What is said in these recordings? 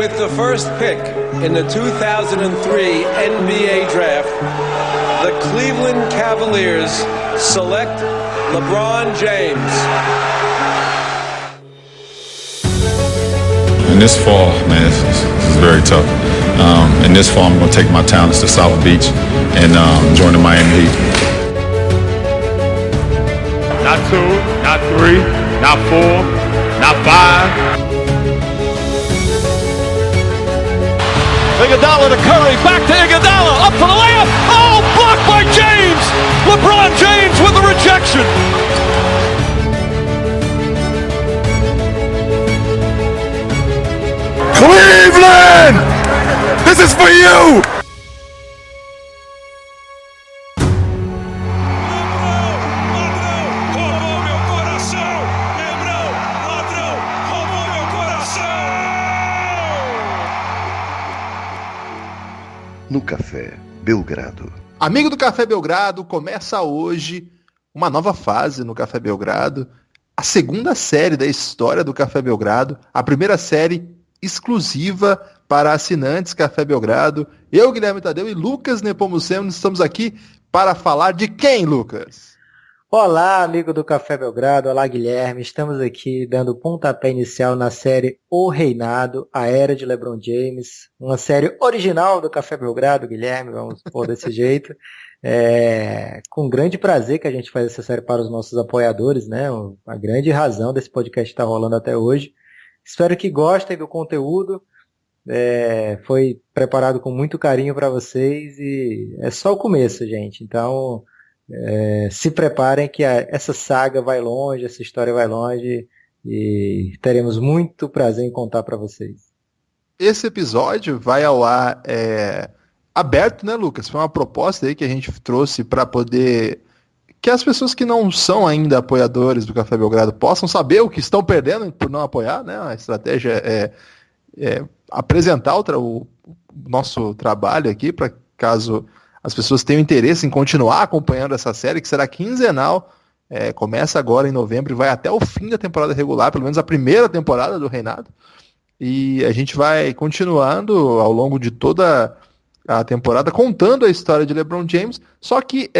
With the first pick in the 2003 NBA draft, the Cleveland Cavaliers select LeBron James. And this fall, man, this is very tough. And this fall, I'm going to take my talents to South Beach and join the Miami Heat. Not 2, not 3, not 4, not 5. Iguodala to Curry, back to Iguodala, up for the layup. Oh, blocked by James. LeBron James with the rejection. Cleveland! This is for you! No Café Belgrado. Amigo do Café Belgrado, começa hoje uma nova fase no Café Belgrado, a segunda série da história do Café Belgrado, a primeira série exclusiva para assinantes Café Belgrado. Eu, Guilherme Tadeu e Lucas Nepomuceno estamos aqui para falar de quem, Lucas? Olá, amigo do Café Belgrado, olá Guilherme, estamos aqui dando pontapé inicial na série O Reinado, a Era de LeBron James, uma série original do Café Belgrado, Guilherme, vamos pôr desse jeito, com grande prazer que a gente faz essa série para os nossos apoiadores, né, a grande razão desse podcast estar rolando até hoje. Espero que gostem do conteúdo, foi preparado com muito carinho para vocês e é só o começo, gente, então... se preparem que essa saga vai longe, essa história vai longe e teremos muito prazer em contar para vocês. Esse episódio vai ao ar aberto, né, Lucas? Foi uma proposta aí que a gente trouxe para poder que as pessoas que não são ainda apoiadores do Café Belgrado possam saber o que estão perdendo por não apoiar, né? A estratégia é apresentar o nosso trabalho aqui para caso as pessoas tenham interesse em continuar acompanhando essa série, que será quinzenal, começa agora em novembro e vai até o fim da temporada regular, pelo menos a primeira temporada do Reinado. E a gente vai continuando ao longo de toda a temporada, contando a história de LeBron James, só que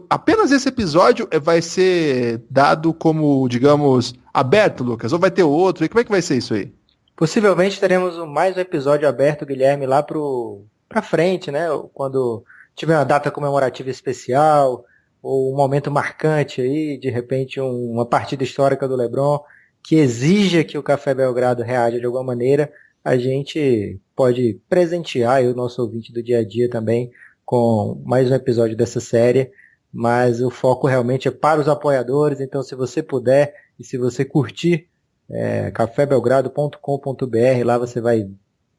apenas esse episódio vai ser dado como, digamos, aberto, Lucas, ou vai ter outro? E como é que vai ser isso aí? Possivelmente teremos mais um episódio aberto, Guilherme, lá pra frente, né, quando... tiver uma data comemorativa especial, ou um momento marcante aí, de repente uma partida histórica do LeBron, que exija que o Café Belgrado reaja de alguma maneira, a gente pode presentear o nosso ouvinte do dia a dia também com mais um episódio dessa série, mas o foco realmente é para os apoiadores, então se você puder e se você curtir, cafébelgrado.com.br, lá você vai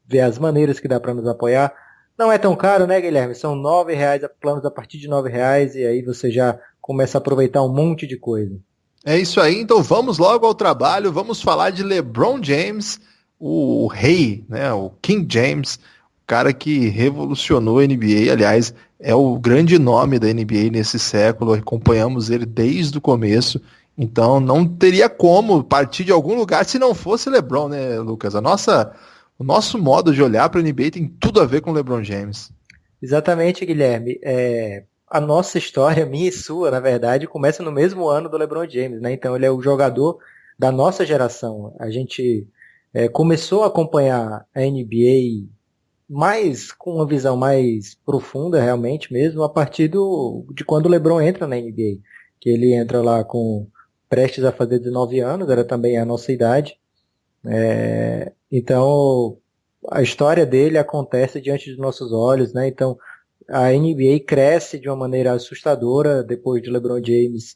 ver as maneiras que dá para nos apoiar. Não é tão caro, né, Guilherme? São R$9, planos a partir de R$9, e aí você já começa a aproveitar um monte de coisa. É isso aí, então vamos logo ao trabalho, vamos falar de LeBron James, o rei, né, o King James, o cara que revolucionou a NBA, aliás, é o grande nome da NBA nesse século, acompanhamos ele desde o começo, então não teria como partir de algum lugar se não fosse LeBron, né, Lucas? O nosso modo de olhar para a NBA tem tudo a ver com o LeBron James. Exatamente, Guilherme. A nossa história, minha e sua, na verdade, começa no mesmo ano do LeBron James, né? Então ele é o jogador da nossa geração. A gente começou a acompanhar a NBA com uma visão mais profunda, realmente mesmo, a partir de quando o LeBron entra na NBA. Que ele entra lá prestes a fazer 19 anos, era também a nossa idade. Então a história dele acontece diante dos nossos olhos, né? Então a NBA cresce de uma maneira assustadora depois de LeBron James,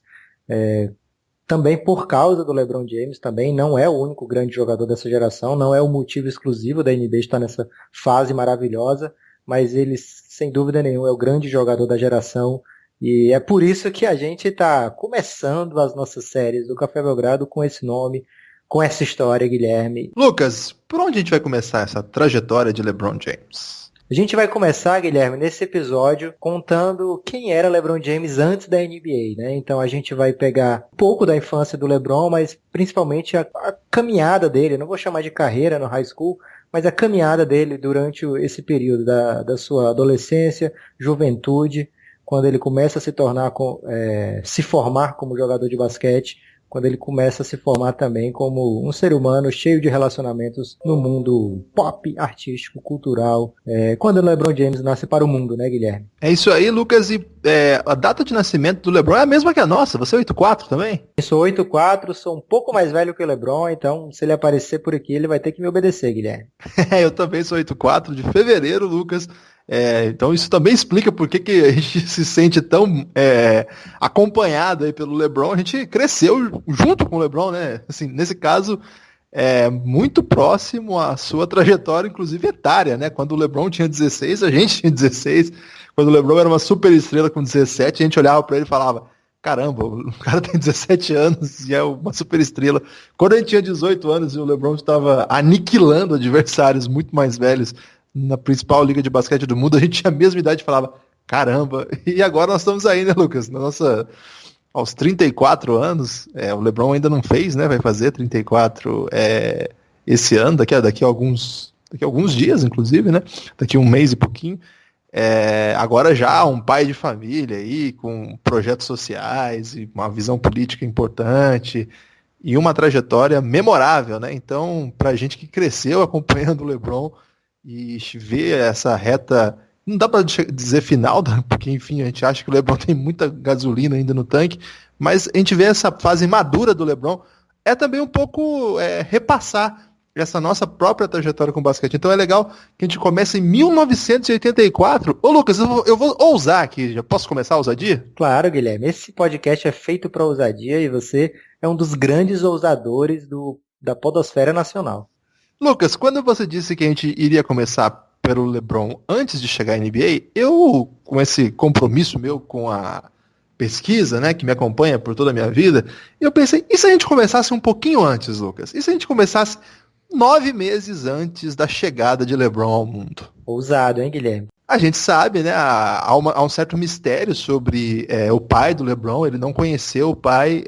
também por causa do LeBron James, também não é o único grande jogador dessa geração, não é o motivo exclusivo da NBA estar nessa fase maravilhosa, mas ele sem dúvida nenhuma é o grande jogador da geração. E é por isso que a gente está começando as nossas séries do Café Belgrado com esse nome, com essa história, Guilherme. Lucas, por onde a gente vai começar essa trajetória de LeBron James? A gente vai começar, Guilherme, nesse episódio contando quem era LeBron James antes da NBA, né? Então a gente vai pegar um pouco da infância do LeBron, mas principalmente a caminhada dele, não vou chamar de carreira no high school, mas a caminhada dele durante esse período da sua adolescência, juventude, quando ele começa a se formar como jogador de basquete, quando ele começa a se formar também como um ser humano cheio de relacionamentos no mundo pop, artístico, cultural, quando o LeBron James nasce para o mundo, né, Guilherme? É isso aí, Lucas, e a data de nascimento do LeBron é a mesma que a nossa, você é 8'4" também? Eu sou 8'4", sou um pouco mais velho que o LeBron, então se ele aparecer por aqui, ele vai ter que me obedecer, Guilherme. Eu também sou 8'4", de fevereiro, Lucas. Então isso também explica por que a gente se sente tão acompanhado aí pelo LeBron. A gente cresceu junto com o LeBron, né? Assim, nesse caso, muito próximo à sua trajetória, inclusive etária, né? Quando o LeBron tinha 16, a gente tinha 16. Quando o LeBron era uma super estrela com 17, a gente olhava para ele e falava: caramba, o cara tem 17 anos e é uma super estrela. Quando a gente tinha 18 anos e o LeBron estava aniquilando adversários muito mais velhos na principal liga de basquete do mundo, a gente tinha a mesma idade e falava: caramba, e agora nós estamos aí, né, Lucas? Aos 34 anos, o LeBron ainda não fez, né? Vai fazer 34 esse ano, daqui a alguns dias, inclusive, né? Daqui a um mês e pouquinho. Agora já um pai de família aí, com projetos sociais e uma visão política importante e uma trajetória memorável, né? Então, pra gente que cresceu acompanhando o LeBron e ver essa reta, não dá para dizer final, porque enfim, a gente acha que o LeBron tem muita gasolina ainda no tanque, mas a gente vê essa fase madura do LeBron, também um pouco repassar essa nossa própria trajetória com o basquete. Então é legal que a gente comece em 1984. Ô Lucas, eu vou ousar aqui, já posso começar a ousadia? Claro, Guilherme, esse podcast é feito para ousadia e você é um dos grandes ousadores da podosfera nacional. Lucas, quando você disse que a gente iria começar pelo LeBron antes de chegar à NBA, eu, com esse compromisso meu com a pesquisa, né, que me acompanha por toda a minha vida, eu pensei, e se a gente começasse um pouquinho antes, Lucas? E se a gente começasse 9 meses antes da chegada de LeBron ao mundo? Ousado, hein, Guilherme? A gente sabe, né, há um certo mistério sobre o pai do LeBron, ele não conheceu o pai.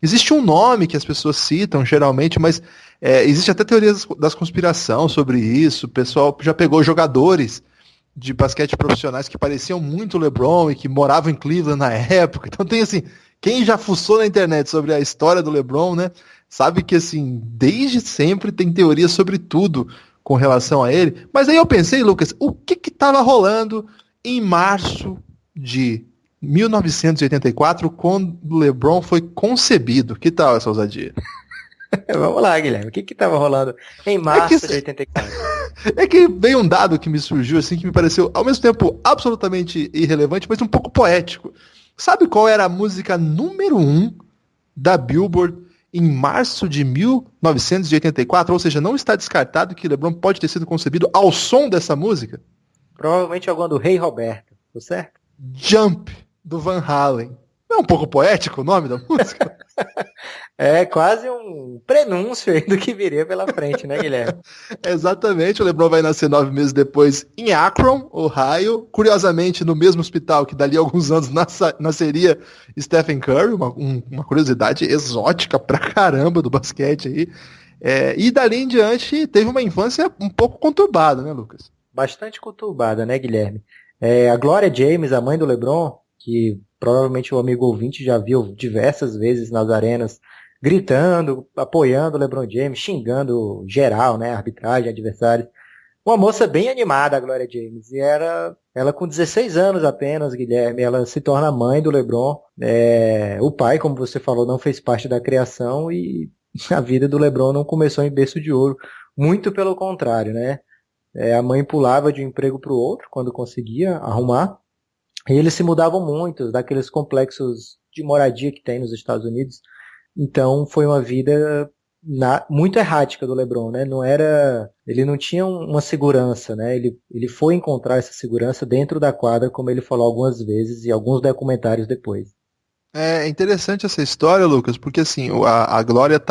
Existe um nome que as pessoas citam, geralmente, mas existe até teorias das conspiração sobre isso. O pessoal já pegou jogadores de basquete profissionais que pareciam muito o LeBron e que moravam em Cleveland na época. Então tem assim, quem já fuçou na internet sobre a história do LeBron, né, sabe que assim, desde sempre tem teorias sobre tudo com relação a ele. Mas aí eu pensei, Lucas, o que estava rolando em março de 1984, quando o LeBron foi concebido? Que tal essa ousadia? Vamos lá, Guilherme. O que estava rolando em março de 84? É que veio um dado que me surgiu, assim, que me pareceu, ao mesmo tempo, absolutamente irrelevante, mas um pouco poético. Sabe qual era a música número 1 da Billboard em março de 1984? Ou seja, não está descartado que LeBron pode ter sido concebido ao som dessa música? Provavelmente alguma do Rei Roberto, tá certo? Jump, do Van Halen. Não é um pouco poético o nome da música? É quase um prenúncio aí do que viria pela frente, né, Guilherme? Exatamente, o LeBron vai nascer 9 meses depois em Akron, Ohio. Curiosamente, no mesmo hospital que dali a alguns anos nasceria Stephen Curry, uma curiosidade exótica pra caramba do basquete aí. E dali em diante teve uma infância um pouco conturbada, né, Lucas? Bastante conturbada, né, Guilherme? A Gloria James, a mãe do LeBron, que provavelmente o amigo ouvinte já viu diversas vezes nas arenas, gritando, apoiando o LeBron James, xingando geral, né, arbitragem, adversários. Uma moça bem animada, a Gloria James. E ela com 16 anos apenas, Guilherme, ela se torna mãe do LeBron. O pai, como você falou, não fez parte da criação e a vida do LeBron não começou em berço de ouro. Muito pelo contrário, né? A mãe pulava de um emprego para o outro quando conseguia arrumar. E eles se mudavam muito, daqueles complexos de moradia que tem nos Estados Unidos. Então foi uma vida muito errática do LeBron, né? Ele não tinha uma segurança, né? Ele foi encontrar essa segurança dentro da quadra, como ele falou algumas vezes e alguns documentários depois. É interessante essa história, Lucas, porque assim, a Glória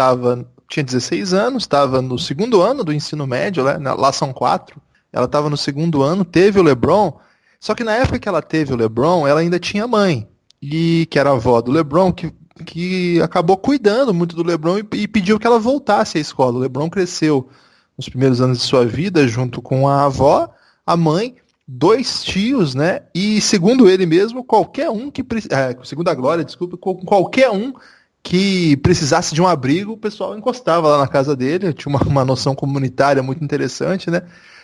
tinha 16 anos, estava no segundo ano do ensino médio, né? Lá são 4. Ela estava no segundo ano, teve o LeBron. Só que na época que ela teve o LeBron, ela ainda tinha mãe, e que era a avó do LeBron, que acabou cuidando muito do LeBron e pediu que ela voltasse à escola. O LeBron cresceu nos primeiros anos de sua vida, junto com a avó, a mãe, 2 tios, né? E segundo ele mesmo, qualquer um que segundo a Glória, desculpa, qualquer um que precisasse de um abrigo, o pessoal encostava lá na casa dele, tinha uma noção comunitária muito interessante, né?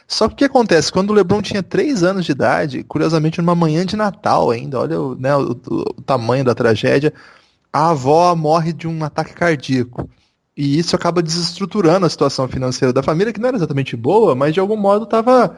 Só que o que acontece? Quando o LeBron tinha 3 anos de idade, curiosamente numa manhã de Natal ainda, olha o tamanho da tragédia, a avó morre de um ataque cardíaco. E isso acaba desestruturando a situação financeira da família, que não era exatamente boa, mas de algum modo estava,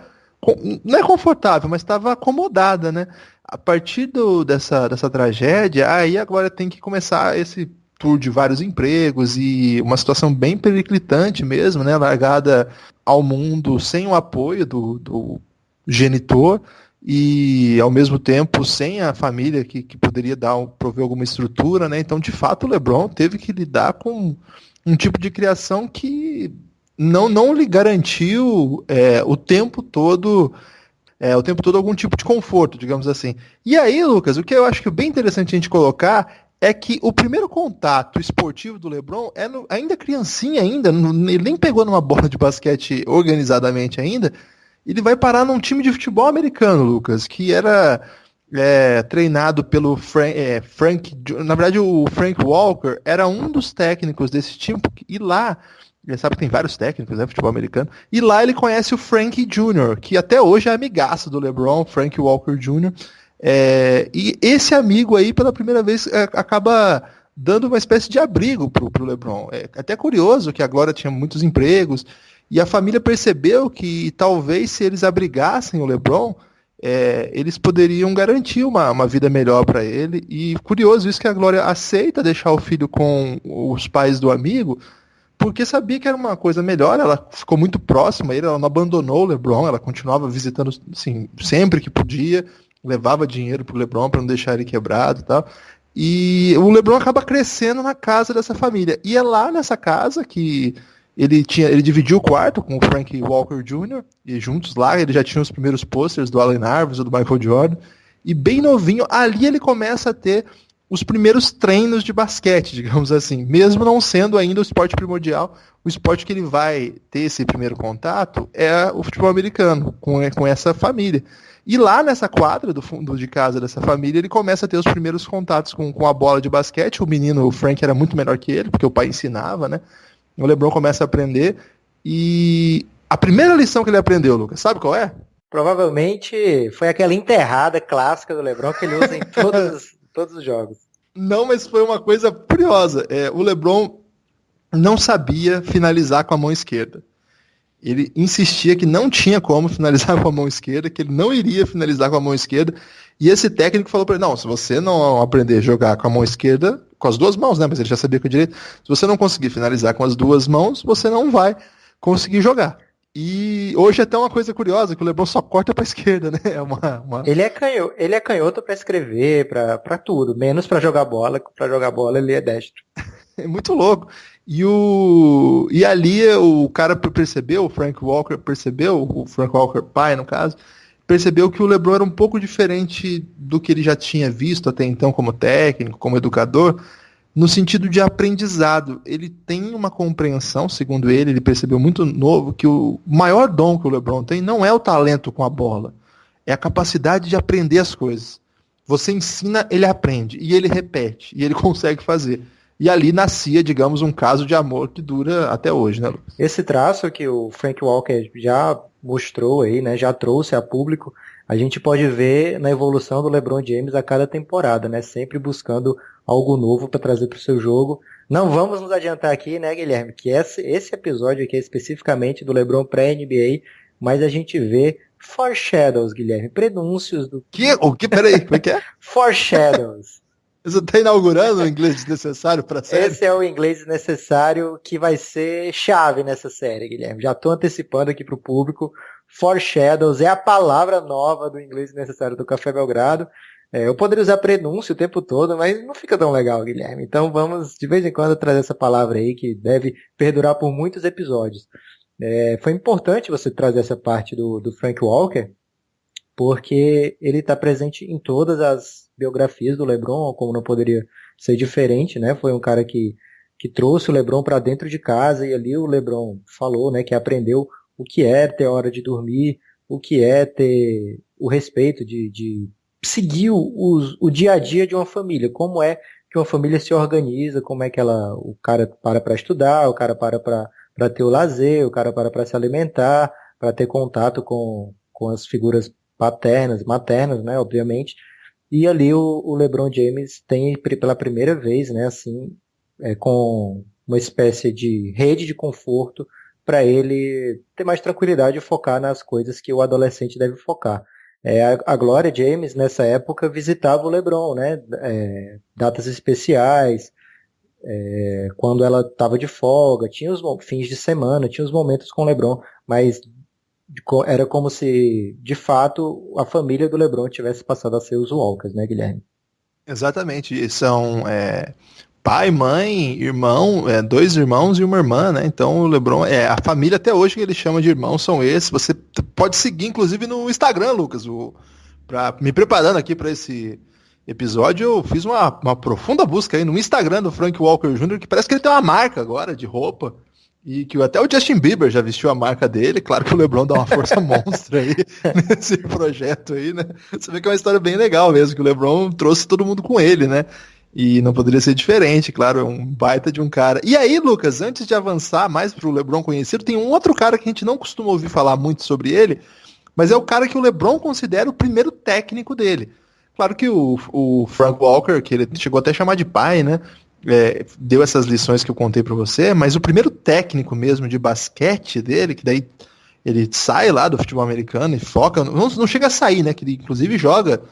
não é confortável, mas estava acomodada, né? A partir dessa tragédia, aí agora tem que começar esse tour de vários empregos e uma situação bem periclitante mesmo, né? Largada ao mundo sem o apoio do genitor e, ao mesmo tempo, sem a família que poderia prover alguma estrutura, né? Então, de fato, o LeBron teve que lidar com um tipo de criação que não lhe garantiu o tempo todo algum tipo de conforto, digamos assim. E aí, Lucas, o que eu acho que é bem interessante a gente colocar é que o primeiro contato esportivo do LeBron ainda criancinha ainda, ele nem pegou numa bola de basquete organizadamente ainda, ele vai parar num time de futebol americano, Lucas, que era treinado pelo Frank, na verdade o Frank Walker era um dos técnicos desse time, e lá, ele sabe que tem vários técnicos, né, futebol americano, e lá ele conhece o Frank Jr., que até hoje é amigaço do LeBron, Frank Walker Jr., e esse amigo aí, pela primeira vez, acaba dando uma espécie de abrigo pro LeBron. É até curioso que a Glória tinha muitos empregos, e a família percebeu que talvez se eles abrigassem o LeBron, eles poderiam garantir uma vida melhor para ele. E curioso isso que a Glória aceita deixar o filho com os pais do amigo, porque sabia que era uma coisa melhor, ela ficou muito próxima a ele, ela não abandonou o LeBron, ela continuava visitando assim, sempre que podia, levava dinheiro pro LeBron para não deixar ele quebrado e tal. E o LeBron acaba crescendo na casa dessa família. E é lá nessa casa que ele dividiu o quarto com o Frank Walker Jr. e juntos lá ele já tinha os primeiros posters do Allen Iverson, do Michael Jordan. E bem novinho, ali ele começa a ter os primeiros treinos de basquete, digamos assim. Mesmo não sendo ainda o esporte primordial, o esporte que ele vai ter esse primeiro contato é o futebol americano, com essa família. E lá nessa quadra do fundo de casa dessa família, ele começa a ter os primeiros contatos com a bola de basquete. O Frank era muito melhor que ele, porque o pai ensinava, né? O LeBron começa a aprender. E a primeira lição que ele aprendeu, Lucas, sabe qual é? Provavelmente foi aquela enterrada clássica do LeBron que ele usa em todos os jogos. Não, mas foi uma coisa curiosa. O LeBron não sabia finalizar com a mão esquerda. Ele insistia que não tinha como finalizar com a mão esquerda, que ele não iria finalizar com a mão esquerda, e esse técnico falou para ele, não, se você não aprender a jogar com a mão esquerda, com as 2 mãos, né, mas ele já sabia com a direita, se você não conseguir finalizar com as 2 mãos, você não vai conseguir jogar. E hoje é até uma coisa curiosa, que o LeBron só corta para a esquerda, né? Ele é canhoto para escrever, para tudo, menos para jogar bola, para jogar bola ele é destro. É muito louco. E ali o cara percebeu, o Frank Walker pai no caso, percebeu que o LeBron era um pouco diferente do que ele já tinha visto até então como técnico, como educador, no sentido de aprendizado. Ele tem uma compreensão, segundo ele percebeu muito novo, que o maior dom que o LeBron tem não é o talento com a bola, é a capacidade de aprender as coisas. Você ensina, ele aprende, e ele repete, e ele consegue fazer. E ali nascia, digamos, um caso de amor que dura até hoje, né, Lucas? Esse traço que o Frank Walker já mostrou aí, né, já trouxe a público, a gente pode ver na evolução do LeBron James a cada temporada, né, sempre buscando algo novo para trazer para o seu jogo. Não vamos nos adiantar aqui, né, Guilherme, que esse episódio aqui é especificamente do LeBron pré-NBA, mas a gente vê foreshadows, Guilherme, prenúncios do... O que? Peraí, como é que é? Foreshadows. Você está inaugurando o inglês desnecessário para a série? Esse é o inglês desnecessário que vai ser chave nessa série, Guilherme. Já estou antecipando aqui para o público. Foreshadows é a palavra nova do inglês desnecessário do Café Belgrado. Eu poderia usar prenúncio o tempo todo, mas não fica tão legal, Guilherme. Então vamos, de vez em quando, trazer essa palavra aí que deve perdurar por muitos episódios. Foi importante você trazer essa parte do Frank Walker, porque ele está presente em todas as biografias do LeBron, como não poderia ser diferente, né? Foi um cara que que trouxe o LeBron para dentro de casa, e ali o LeBron falou, né, que aprendeu o que é ter hora de dormir, o que é ter o respeito de seguir o dia a dia de uma família, como é que uma família se organiza, como é que o cara para estudar, o cara para ter o lazer, o cara para se alimentar, para ter contato com as figuras paternas, maternas, né, obviamente. E ali o LeBron James tem pela primeira vez, né, assim, com uma espécie de rede de conforto para ele ter mais tranquilidade e focar nas coisas que o adolescente deve focar. A Gloria James, nessa época, visitava o LeBron, né, datas especiais, quando ela estava de folga, tinha os fins de semana, tinha os momentos com o LeBron, mas era como se, de fato, a família do LeBron tivesse passado a ser os Walkers, né, Guilherme? Exatamente, e são pai, mãe, irmão, 2 irmãos e uma irmã, né? Então o LeBron, a família até hoje que ele chama de irmão são esses. Você pode seguir, inclusive, no Instagram, Lucas. Me preparando aqui para esse episódio, eu fiz uma profunda busca aí no Instagram do Frank Walker Jr., que parece que ele tem uma marca agora de roupa. E que até o Justin Bieber já vestiu a marca dele. Claro que o LeBron dá uma força monstra aí nesse projeto aí, né? Você vê que é uma história bem legal mesmo, que o LeBron trouxe todo mundo com ele, né? E não poderia ser diferente, claro, é um baita de um cara. E aí, Lucas, antes de avançar mais pro LeBron conhecido, tem um outro cara que a gente não costuma ouvir falar muito sobre ele, mas é o cara que o LeBron considera o primeiro técnico dele. Claro que o Frank Walker, que ele chegou até a chamar de pai, né? Deu essas lições que eu contei pra você, mas o primeiro técnico mesmo de basquete dele, que daí ele sai lá do futebol americano e foca, não chega a sair, né, que ele inclusive joga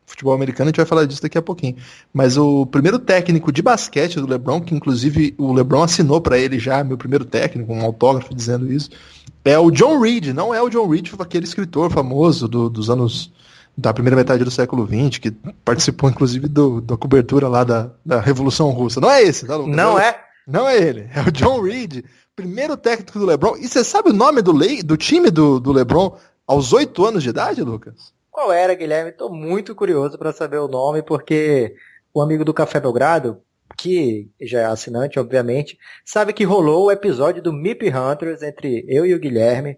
futebol americano, a gente vai falar disso daqui a pouquinho, mas o primeiro técnico de basquete do LeBron, que inclusive o LeBron assinou pra ele já, meu primeiro técnico, um autógrafo dizendo isso, é o John Reed. Não é o John Reed, aquele escritor famoso dos anos da primeira metade do século XX, que participou, inclusive, da cobertura lá da Revolução Russa. Não é esse, tá, Lucas? Não é? Não é ele. É o John Reed, primeiro técnico do LeBron. E você sabe o nome do time do LeBron aos 8 anos de idade, Lucas? Qual era, Guilherme? Estou muito curioso para saber o nome, porque o amigo do Café Belgrado, que já é assinante, obviamente, sabe que rolou o episódio do MIP Hunters entre eu e o Guilherme,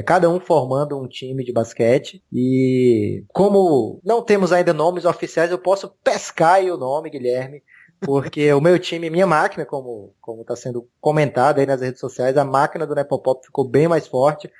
cada um formando um time de basquete, e como não temos ainda nomes oficiais, eu posso pescar aí o nome, Guilherme, porque o meu time, minha máquina, como está sendo comentado aí nas redes sociais, a máquina do Nepopop ficou bem mais forte,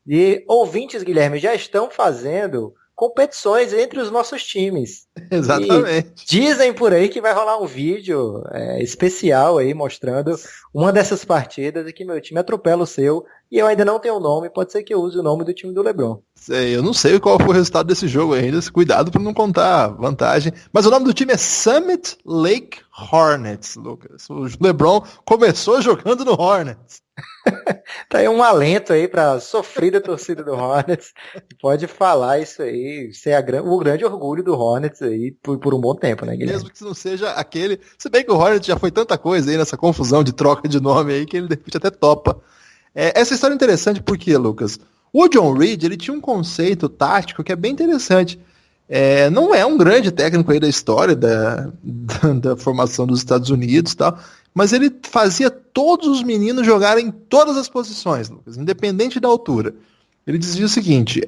e ouvintes, Guilherme, já estão fazendo competições entre os nossos times. Exatamente. E dizem por aí que vai rolar um vídeo especial aí mostrando uma dessas partidas e que meu time atropela o seu. E eu ainda não tenho o nome, pode ser que eu use o nome do time do LeBron. Eu não sei qual foi o resultado desse jogo ainda, cuidado para não contar vantagem. Mas o nome do time é Summit Lake Hornets, Lucas. O LeBron começou jogando no Hornets. Tá aí um alento aí pra sofrida torcida do Hornets. Pode falar isso aí, ser o grande orgulho do Hornets aí por um bom tempo, né, Guilherme? Mesmo que isso não seja aquele... Se bem que o Hornets já foi tanta coisa aí nessa confusão de troca de nome aí que ele de repente até topa. Essa história é interessante porque, Lucas, o John Reed, ele tinha um conceito tático que é bem interessante. Não é um grande técnico aí da história da formação dos Estados Unidos e tal, mas ele fazia todos os meninos jogarem em todas as posições, Lucas, independente da altura. Ele dizia o seguinte,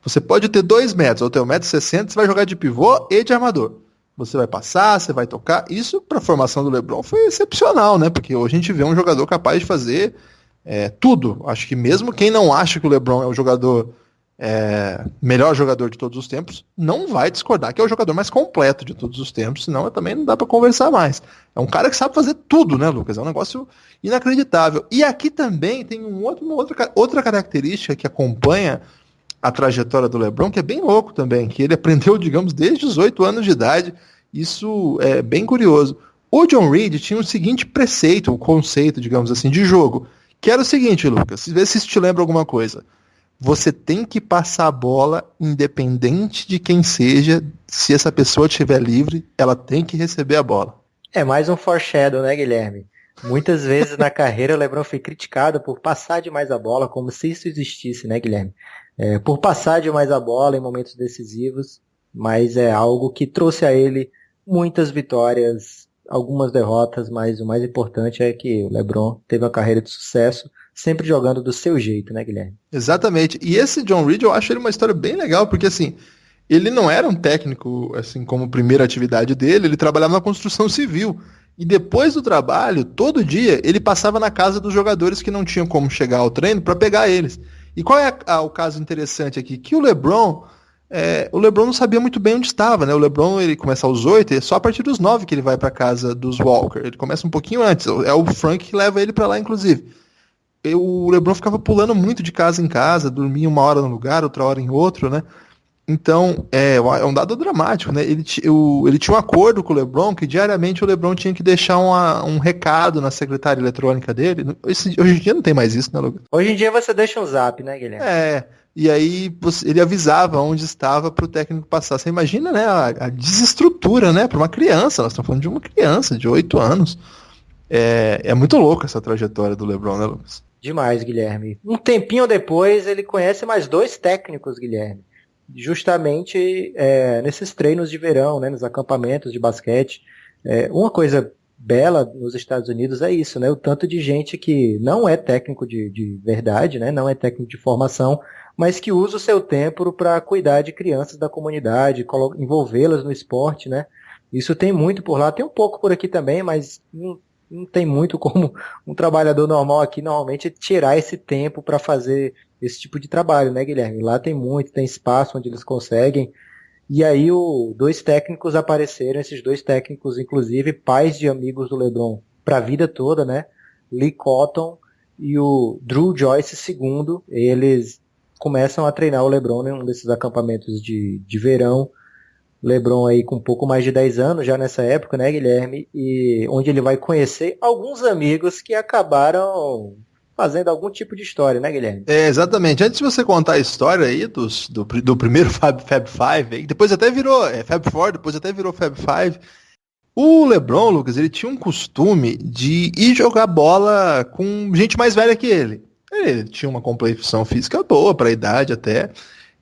você pode ter 2 metros, ou ter 1,60 m, você vai jogar de pivô e de armador. Você vai passar, você vai tocar. Isso para a formação do LeBron foi excepcional, né? Porque hoje a gente vê um jogador capaz de fazer tudo. Acho que mesmo quem não acha que o LeBron é o jogador... melhor jogador de todos os tempos, não vai discordar que é o jogador mais completo de todos os tempos, senão também não dá pra conversar mais. É um cara que sabe fazer tudo, né, Lucas? É um negócio inacreditável. E aqui também tem uma outra característica que acompanha a trajetória do LeBron, que é bem louco também, que ele aprendeu, digamos, desde os 8 anos de idade. Isso é bem curioso. O John Reed tinha o seguinte preceito, o conceito, digamos assim, de jogo, que era o seguinte, Lucas, vê se isso te lembra alguma coisa. Você tem que passar a bola independente de quem seja. Se essa pessoa estiver livre, ela tem que receber a bola. É mais um foreshadow, né, Guilherme? Muitas vezes na carreira o LeBron foi criticado por passar demais a bola, como se isso existisse, né, Guilherme? Por passar demais a bola em momentos decisivos, mas é algo que trouxe a ele muitas vitórias algumas derrotas, mas o mais importante é que o LeBron teve uma carreira de sucesso, sempre jogando do seu jeito, né, Guilherme? Exatamente. E esse John Reid, eu acho ele uma história bem legal, porque assim, ele não era um técnico, assim, como primeira atividade dele, ele trabalhava na construção civil. E depois do trabalho, todo dia, ele passava na casa dos jogadores que não tinham como chegar ao treino para pegar eles. E qual é o caso interessante aqui? Que o LeBron não sabia muito bem onde estava, né? O LeBron, ele começa aos 8, e é só a partir dos 9 que ele vai para casa dos Walker. Ele começa um pouquinho antes. É o Frank que leva ele para lá, inclusive. O LeBron ficava pulando muito de casa em casa, dormia uma hora num lugar, outra hora em outro, né? Então, é um dado dramático, né? Ele tinha um acordo com o LeBron que diariamente o LeBron tinha que deixar um recado na secretária eletrônica dele. Hoje em dia não tem mais isso, né, Lucas? Hoje em dia você deixa um zap, né, Guilherme? E aí ele avisava onde estava para o técnico passar. Você imagina, né, a desestrutura, né, para uma criança. Nós estamos falando de uma criança de 8 anos. É muito louca essa trajetória do LeBron, né, Lucas? Demais, Guilherme. Um tempinho depois, ele conhece mais 2 técnicos, Guilherme. Justamente nesses treinos de verão, né, nos acampamentos de basquete. Uma coisa bela nos Estados Unidos é isso, né, o tanto de gente que não é técnico de verdade, né, não é técnico de formação, mas que usa o seu tempo para cuidar de crianças da comunidade, envolvê-las no esporte, né. Isso tem muito por lá, tem um pouco por aqui também, mas não tem muito como um trabalhador normal aqui normalmente tirar esse tempo para fazer esse tipo de trabalho, né, Guilherme? Lá tem muito, tem espaço onde eles conseguem. E aí 2 técnicos apareceram, esses 2 técnicos, inclusive, pais de amigos do LeBron para a vida toda, né? Lee Cotton e o Drew Joyce II, eles começam a treinar o LeBron em um desses acampamentos de verão. LeBron aí com um pouco mais de 10 anos já nessa época, né, Guilherme? E onde ele vai conhecer alguns amigos que acabaram fazendo algum tipo de história, né, Guilherme? Exatamente. Antes de você contar a história aí do primeiro Fab Five, depois até virou Fab Four, depois até virou Fab Five, o LeBron, Lucas, ele tinha um costume de ir jogar bola com gente mais velha que ele. Ele tinha uma complexão física boa para a idade até.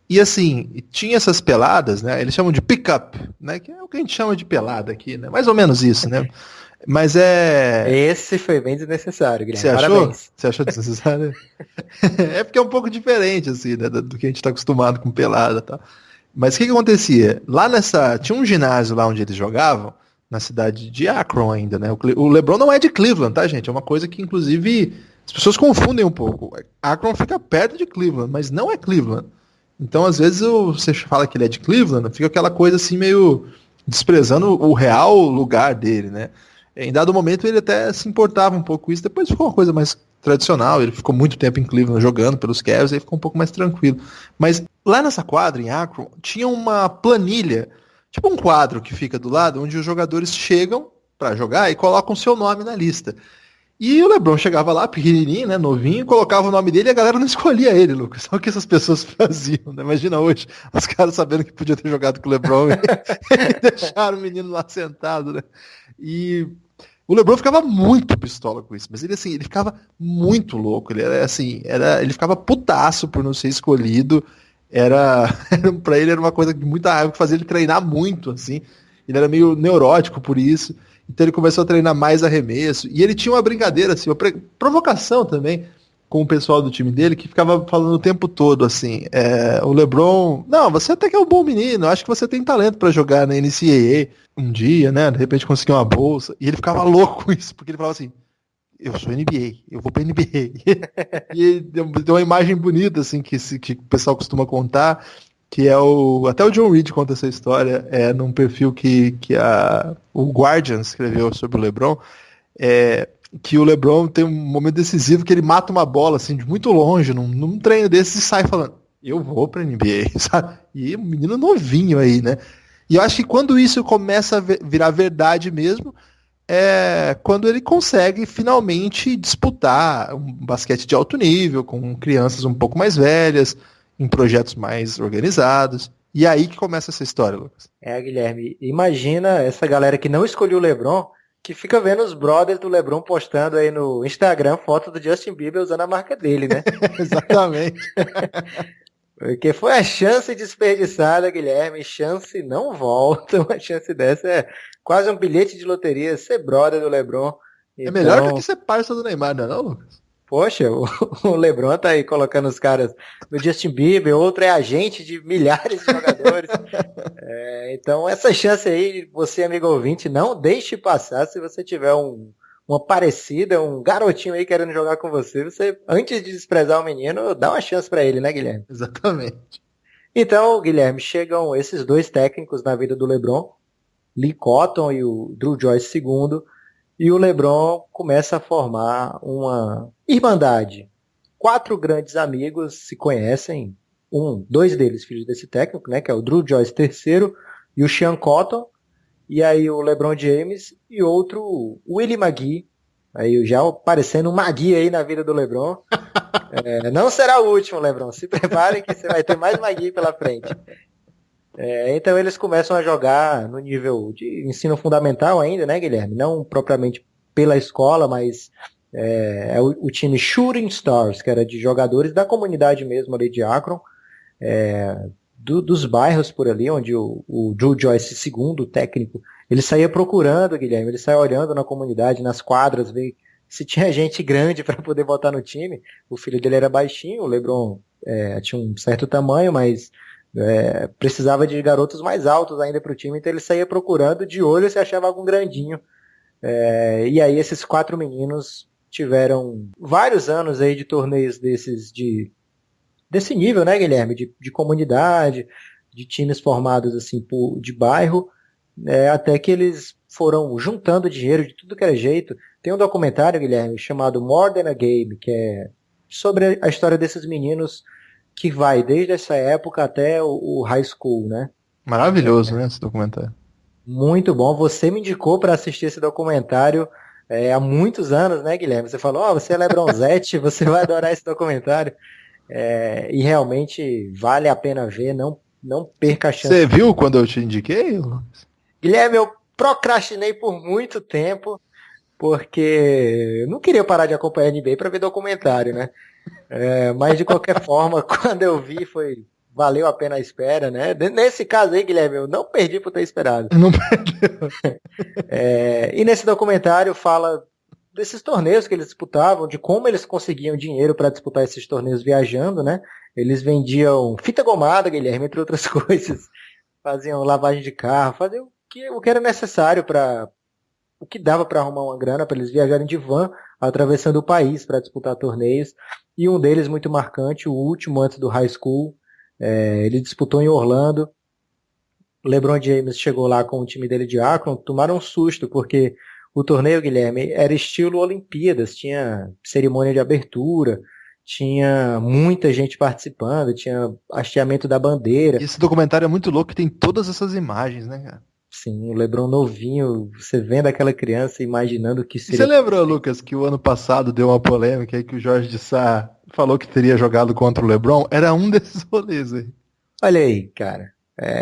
E assim, tinha essas peladas, né? Eles chamam de pick-up, né? Que é o que a gente chama de pelada aqui, né? Mais ou menos isso, né? Mas Esse foi bem desnecessário, Guilherme. Você achou? Parabéns. Você achou desnecessário? É porque é um pouco diferente, assim, né? Do que a gente está acostumado com pelada e tal. Mas o que acontecia? Lá tinha um ginásio lá onde eles jogavam, na cidade de Akron ainda, né? O LeBron não é de Cleveland, tá, gente? É uma coisa que, inclusive, as pessoas confundem um pouco. Akron fica perto de Cleveland, mas não é Cleveland. Então, às vezes, você fala que ele é de Cleveland, fica aquela coisa assim, meio desprezando o real lugar dele, né? Em dado momento ele até se importava um pouco com isso, depois ficou uma coisa mais tradicional, ele ficou muito tempo em Cleveland jogando pelos Cavs, aí ficou um pouco mais tranquilo. Mas lá nessa quadra, em Akron, tinha uma planilha, tipo um quadro que fica do lado, onde os jogadores chegam para jogar e colocam o seu nome na lista. E o LeBron chegava lá, pequenininho, né, novinho, colocava o nome dele e a galera não escolhia ele, Lucas. Só o que essas pessoas faziam, né? Imagina hoje, os caras sabendo que podia ter jogado com o LeBron e deixaram o menino lá sentado, né? E o LeBron ficava muito pistola com isso, mas ele assim, ele ficava muito louco, ele ficava putaço por não ser escolhido, pra ele era uma coisa de muita raiva que fazia ele treinar muito, assim, ele era meio neurótico por isso, então ele começou a treinar mais arremesso, e ele tinha uma brincadeira, assim, uma provocação também, com o pessoal do time dele, que ficava falando o tempo todo, assim, o LeBron, não, você até que é um bom menino, acho que você tem talento pra jogar na NCAA um dia, né, de repente conseguir uma bolsa, e ele ficava louco com isso, porque ele falava assim, eu sou NBA, eu vou pra NBA, e deu uma imagem bonita, assim, que o pessoal costuma contar, que é até o John Reid conta essa história, num perfil que o Guardian escreveu sobre o LeBron, que o LeBron tem um momento decisivo que ele mata uma bola assim de muito longe, num treino desses, e sai falando, eu vou pra NBA, sabe? E um menino novinho aí, né? E eu acho que quando isso começa a virar verdade mesmo, é quando ele consegue finalmente disputar um basquete de alto nível, com crianças um pouco mais velhas, em projetos mais organizados. E é aí que começa essa história, Lucas. Guilherme, imagina essa galera que não escolheu o LeBron, que fica vendo os brothers do LeBron postando aí no Instagram foto do Justin Bieber usando a marca dele, né? Exatamente. Porque foi a chance desperdiçada, Guilherme. Chance não volta. Uma chance dessa quase um bilhete de loteria ser brother do LeBron. É melhor do que ser parça do Neymar, não é não, Lucas? Poxa, o LeBron tá aí colocando os caras no Justin Bieber, outro é agente de milhares de jogadores. Então essa chance aí, você amigo ouvinte, não deixe passar. Se você tiver uma parecida, um garotinho aí querendo jogar com você, antes de desprezar o menino, dá uma chance pra ele, né, Guilherme? Exatamente. Então, Guilherme, chegam esses dois técnicos na vida do LeBron, Lee Cotton e o Dru Joyce II, e o LeBron começa a formar uma irmandade. 4 grandes amigos se conhecem, 2 deles filhos desse técnico, né, que é o Dru Joyce III e o Sean Cotton, e aí o LeBron James e outro, o Willie McGee, aí já aparecendo um McGee aí na vida do LeBron. Não será o último, LeBron, se prepare que você vai ter mais McGee pela frente. Então eles começam a jogar no nível de ensino fundamental ainda, né, Guilherme? Não propriamente pela escola, mas é o time Shooting Stars, que era de jogadores da comunidade mesmo ali de Akron, dos bairros por ali, onde o Dru Joyce II, o técnico, ele saía procurando, Guilherme, ele saía olhando na comunidade, nas quadras, ver se tinha gente grande para poder botar no time. O filho dele era baixinho, o LeBron tinha um certo tamanho, mas precisava de garotos mais altos ainda para o time, então ele saía procurando de olho se achava algum grandinho. E aí esses 4 meninos tiveram vários anos aí de torneios desse nível, né, Guilherme? De comunidade, de times formados assim de bairro, até que eles foram juntando dinheiro de tudo que era jeito. Tem um documentário, Guilherme, chamado More Than a Game, que é sobre a história desses meninos que vai desde essa época até o high school, né? Maravilhoso, né, esse documentário. Muito bom. Você me indicou para assistir esse documentário há muitos anos, né, Guilherme? Você falou, você é LeBronzete, você vai adorar esse documentário. E realmente vale a pena ver, não perca a chance. Você viu quando eu te indiquei? Guilherme, eu procrastinei por muito tempo, porque eu não queria parar de acompanhar a NBA para ver documentário, né? Mas de qualquer forma, quando eu vi, valeu a pena a espera, né? Nesse caso aí, Guilherme, eu não perdi por ter esperado. Não perdeu. E nesse documentário fala desses torneios que eles disputavam, de como eles conseguiam dinheiro para disputar esses torneios viajando, né? Eles vendiam fita gomada, Guilherme, entre outras coisas. Faziam lavagem de carro, faziam o que era necessário o que dava para arrumar uma grana para eles viajarem de van, atravessando o país para disputar torneios. E um deles muito marcante, o último antes do high school, ele disputou em Orlando. O LeBron James chegou lá com o time dele de Akron, tomaram um susto, porque o torneio, Guilherme, era estilo Olimpíadas, tinha cerimônia de abertura, tinha muita gente participando, tinha hasteamento da bandeira. Esse documentário é muito louco, que tem todas essas imagens, né, cara? Sim, o LeBron novinho, você vendo aquela criança imaginando que seria... Você lembrou, Lucas, que o ano passado deu uma polêmica aí que o Jorge de Sá falou que teria jogado contra o LeBron? Era um desses rolês aí. Olha aí, cara.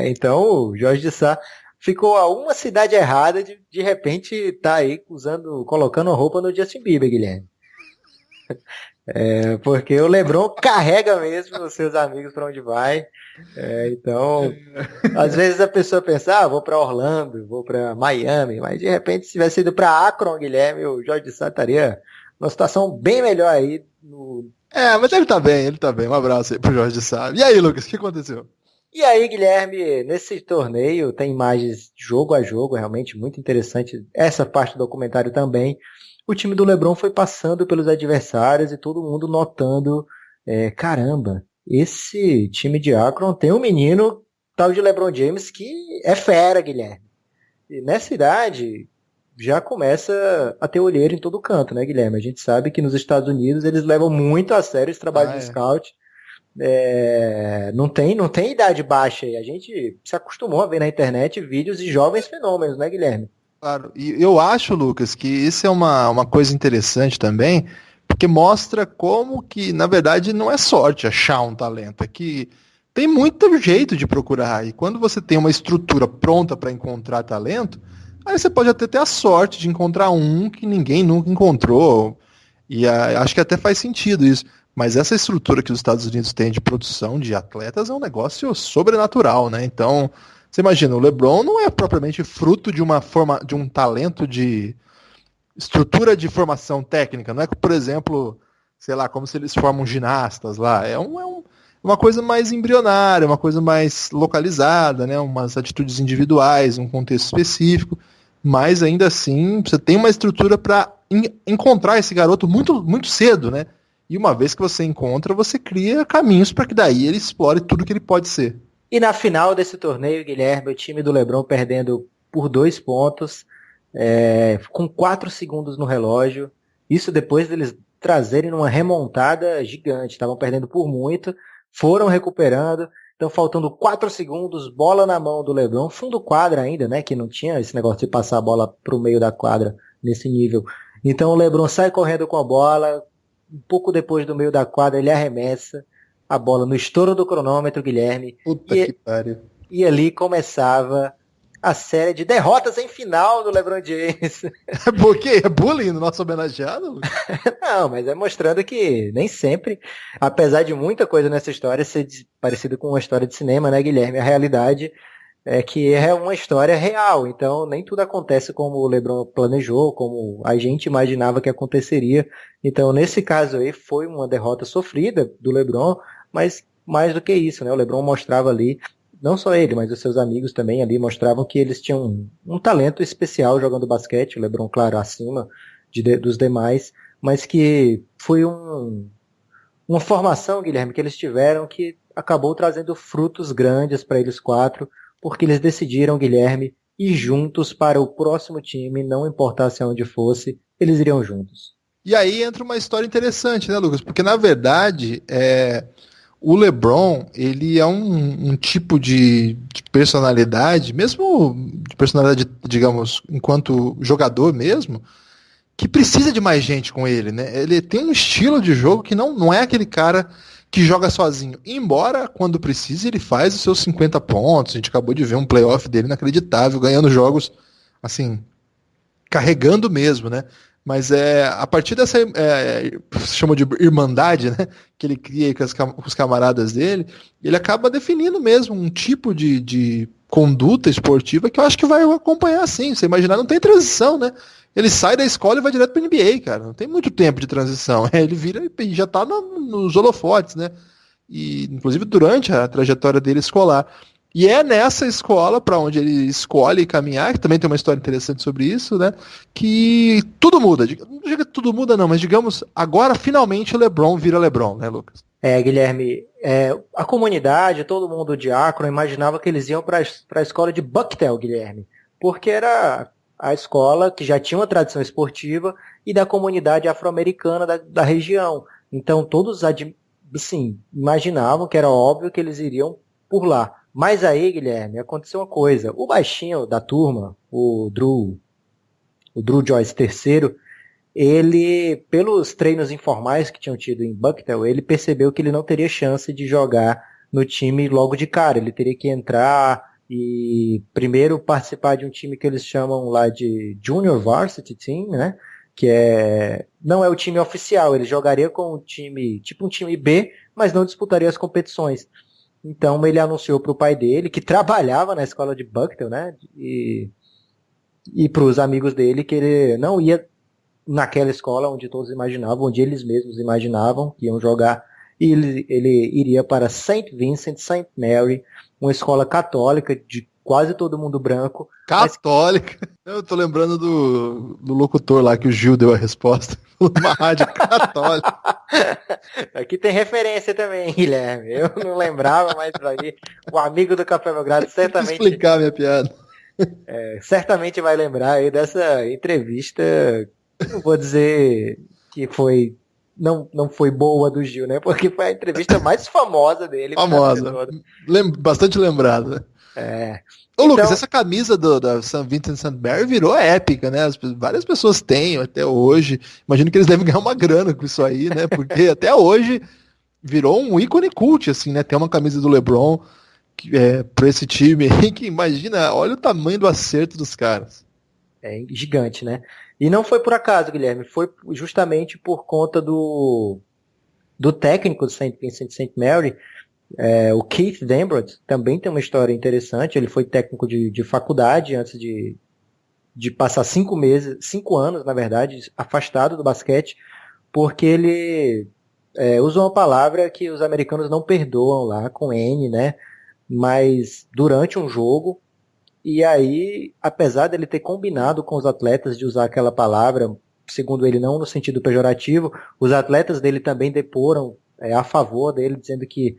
Então o Jorge de Sá ficou a uma cidade errada de repente tá aí colocando roupa no Justin Bieber, Guilherme. Porque o LeBron carrega mesmo os seus amigos para onde vai. Então, às vezes a pessoa pensa, vou para Orlando, vou para Miami, mas de repente se tivesse ido para Akron, Guilherme, o Jorge de Sá estaria numa situação bem melhor aí. Mas ele tá bem. Um abraço aí pro Jorge de Sá. E aí, Lucas, o que aconteceu? E aí, Guilherme, nesse torneio tem imagens jogo a jogo, realmente muito interessante. Essa parte do documentário também. O time do LeBron foi passando pelos adversários e todo mundo notando, caramba, esse time de Akron tem um menino tal de LeBron James que é fera, Guilherme. E nessa idade já começa a ter olheiro em todo canto, né, Guilherme? A gente sabe que nos Estados Unidos eles levam muito a sério esse trabalho de scout. Não tem idade baixa aí. A gente se acostumou a ver na internet vídeos de jovens fenômenos, né, Guilherme? Claro, e eu acho, Lucas, que isso é uma coisa interessante também, porque mostra como que, na verdade, não é sorte achar um talento, é que tem muito jeito de procurar, e quando você tem uma estrutura pronta para encontrar talento, aí você pode até ter a sorte de encontrar um que ninguém nunca encontrou, e acho que até faz sentido isso, mas essa estrutura que os Estados Unidos têm de produção de atletas é um negócio sobrenatural, né? Então, Você imagina, o LeBron não é propriamente fruto de de um talento de estrutura de formação técnica. Não é que, por exemplo, sei lá, como se eles formam ginastas lá. Uma coisa mais embrionária, uma coisa mais localizada, né? Umas atitudes individuais, um contexto específico. Mas ainda assim, você tem uma estrutura para encontrar esse garoto muito, muito cedo, né? E uma vez que você encontra, você cria caminhos para que daí ele explore tudo que ele pode ser. E na final desse torneio, Guilherme, o time do LeBron perdendo por 2 pontos, com 4 segundos no relógio. Isso depois deles trazerem uma remontada gigante. Estavam perdendo por muito, foram recuperando. Então, faltando 4 segundos, bola na mão do LeBron, fundo quadra ainda, né? Que não tinha esse negócio de passar a bola pro meio da quadra nesse nível. Então, o LeBron sai correndo com a bola. Um pouco depois do meio da quadra, ele arremessa a bola no estouro do cronômetro, Guilherme. Puta que pariu. E ali começava a série de derrotas em final do LeBron James. Por quê? É bullying no nosso homenageado? Não, mas é mostrando que nem sempre, apesar de muita coisa nessa história ser parecida com uma história de cinema, né, Guilherme? A realidade é que é uma história real, então nem tudo acontece como o LeBron planejou, como a gente imaginava que aconteceria. Então, nesse caso aí, foi uma derrota sofrida do LeBron, mas mais do que isso, né? O LeBron mostrava ali, não só ele, mas os seus amigos também ali mostravam que eles tinham um talento especial jogando basquete, o LeBron, claro, acima dos demais, mas que foi uma formação, Guilherme, que eles tiveram que acabou trazendo frutos grandes para eles 4, porque eles decidiram, Guilherme, ir juntos para o próximo time, não importasse aonde fosse, eles iriam juntos. E aí entra uma história interessante, né, Lucas? Porque, na verdade, o LeBron, ele é um tipo de personalidade, mesmo de personalidade, digamos, enquanto jogador mesmo, que precisa de mais gente com ele, né? Ele tem um estilo de jogo que não é aquele cara que joga sozinho. Embora, quando precisa, ele faz os seus 50 pontos. A gente acabou de ver um playoff dele inacreditável, ganhando jogos, assim, carregando mesmo, né? Mas a partir dessa, se chama de irmandade, né, que ele cria com os camaradas dele, ele acaba definindo mesmo um tipo de conduta esportiva que eu acho que vai acompanhar assim. Você imaginar, não tem transição, né? Ele sai da escola e vai direto para NBA, cara. Não tem muito tempo de transição. Ele vira e já tá nos holofotes, né? E, inclusive, durante a trajetória dele escolar. E é nessa escola, para onde ele escolhe caminhar, que também tem uma história interessante sobre isso, né? Que tudo muda. Não diga que tudo muda, não, mas digamos, agora finalmente o LeBron vira LeBron, né, Lucas? Guilherme, a comunidade, todo mundo de Akron imaginava que eles iam para a escola de Bucknell, Guilherme, porque era a escola que já tinha uma tradição esportiva e da comunidade afro-americana da região. Então todos assim, imaginavam que era óbvio que eles iriam por lá. Mas aí, Guilherme, aconteceu uma coisa. O baixinho da turma, o Drew Joyce III, ele, pelos treinos informais que tinham tido em Bucknell, ele percebeu que ele não teria chance de jogar no time logo de cara. Ele teria que entrar e primeiro participar de um time que eles chamam lá de Junior Varsity Team, né? Que não é o time oficial. Ele jogaria com um time, tipo um time B, mas não disputaria as competições. Então ele anunciou para o pai dele, que trabalhava na escola de Bucknell, né? E para os amigos dele, que ele não ia naquela escola onde todos imaginavam, onde eles mesmos imaginavam que iam jogar. E ele iria para St. Vincent, St. Mary, uma escola católica de quase todo mundo branco. Católica? Mas... Eu tô lembrando do locutor lá que o Gil deu a resposta. Uma rádio católica. Aqui tem referência também, Guilherme. Eu não lembrava, mas aí o amigo do Café Belgrado certamente... Vou explicar minha piada. Certamente vai lembrar aí dessa entrevista, não vou dizer que foi... Não foi boa do Gil, né? Porque foi a entrevista mais famosa dele. Famosa. Bastante lembrada. Ô, Lucas, então, essa camisa da St. Vincent St. Mary virou épica, né? Várias pessoas têm até hoje. Imagino que eles devem ganhar uma grana com isso aí, né? Porque até hoje virou um ícone cult, assim, né? Tem uma camisa do LeBron pra esse time aí, que imagina, olha o tamanho do acerto dos caras. É gigante, né? E não foi por acaso, Guilherme, foi justamente por conta do técnico do St. Vincent St. Mary, O Keith Dambrot também tem uma história interessante. Ele foi técnico de faculdade antes de passar 5 anos, na verdade, afastado do basquete, porque ele usou uma palavra que os americanos não perdoam lá, com N, né? Mas durante um jogo, e aí, apesar dele ter combinado com os atletas de usar aquela palavra, segundo ele, não no sentido pejorativo, os atletas dele também deporam a favor dele, dizendo que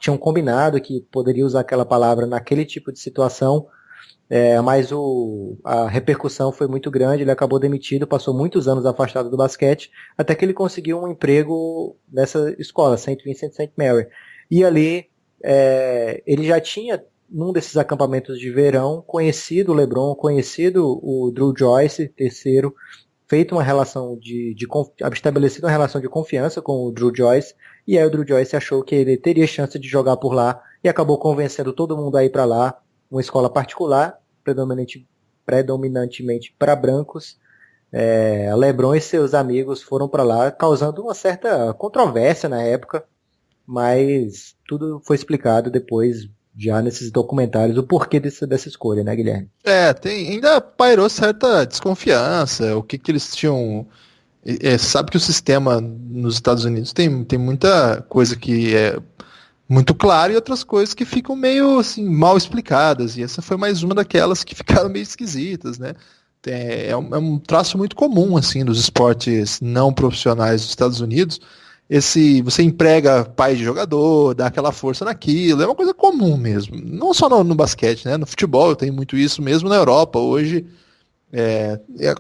tinham combinado que poderia usar aquela palavra naquele tipo de situação, mas a repercussão foi muito grande, ele acabou demitido, passou muitos anos afastado do basquete, até que ele conseguiu um emprego nessa escola, St. Vincent St. Mary. E ali, ele já tinha, num desses acampamentos de verão, conhecido o LeBron, conhecido o Drew Joyce, terceiro, feito uma relação estabelecido uma relação de confiança com o Drew Joyce, e aí o Drew Joyce achou que ele teria chance de jogar por lá, e acabou convencendo todo mundo a ir para lá, uma escola particular, predominantemente para brancos. LeBron e seus amigos foram para lá, causando uma certa controvérsia na época, mas tudo foi explicado depois, já nesses documentários, o porquê dessa escolha, né, Guilherme? Ainda pairou certa desconfiança, o que eles tinham... sabe que o sistema nos Estados Unidos tem muita coisa que é muito clara e outras coisas que ficam meio assim, mal explicadas, e essa foi mais uma daquelas que ficaram meio esquisitas, né? É um traço muito comum assim dos esportes não profissionais dos Estados Unidos. Você emprega pai de jogador, dá aquela força naquilo, é uma coisa comum mesmo. Não só no basquete, né? No futebol tem muito isso mesmo, na Europa hoje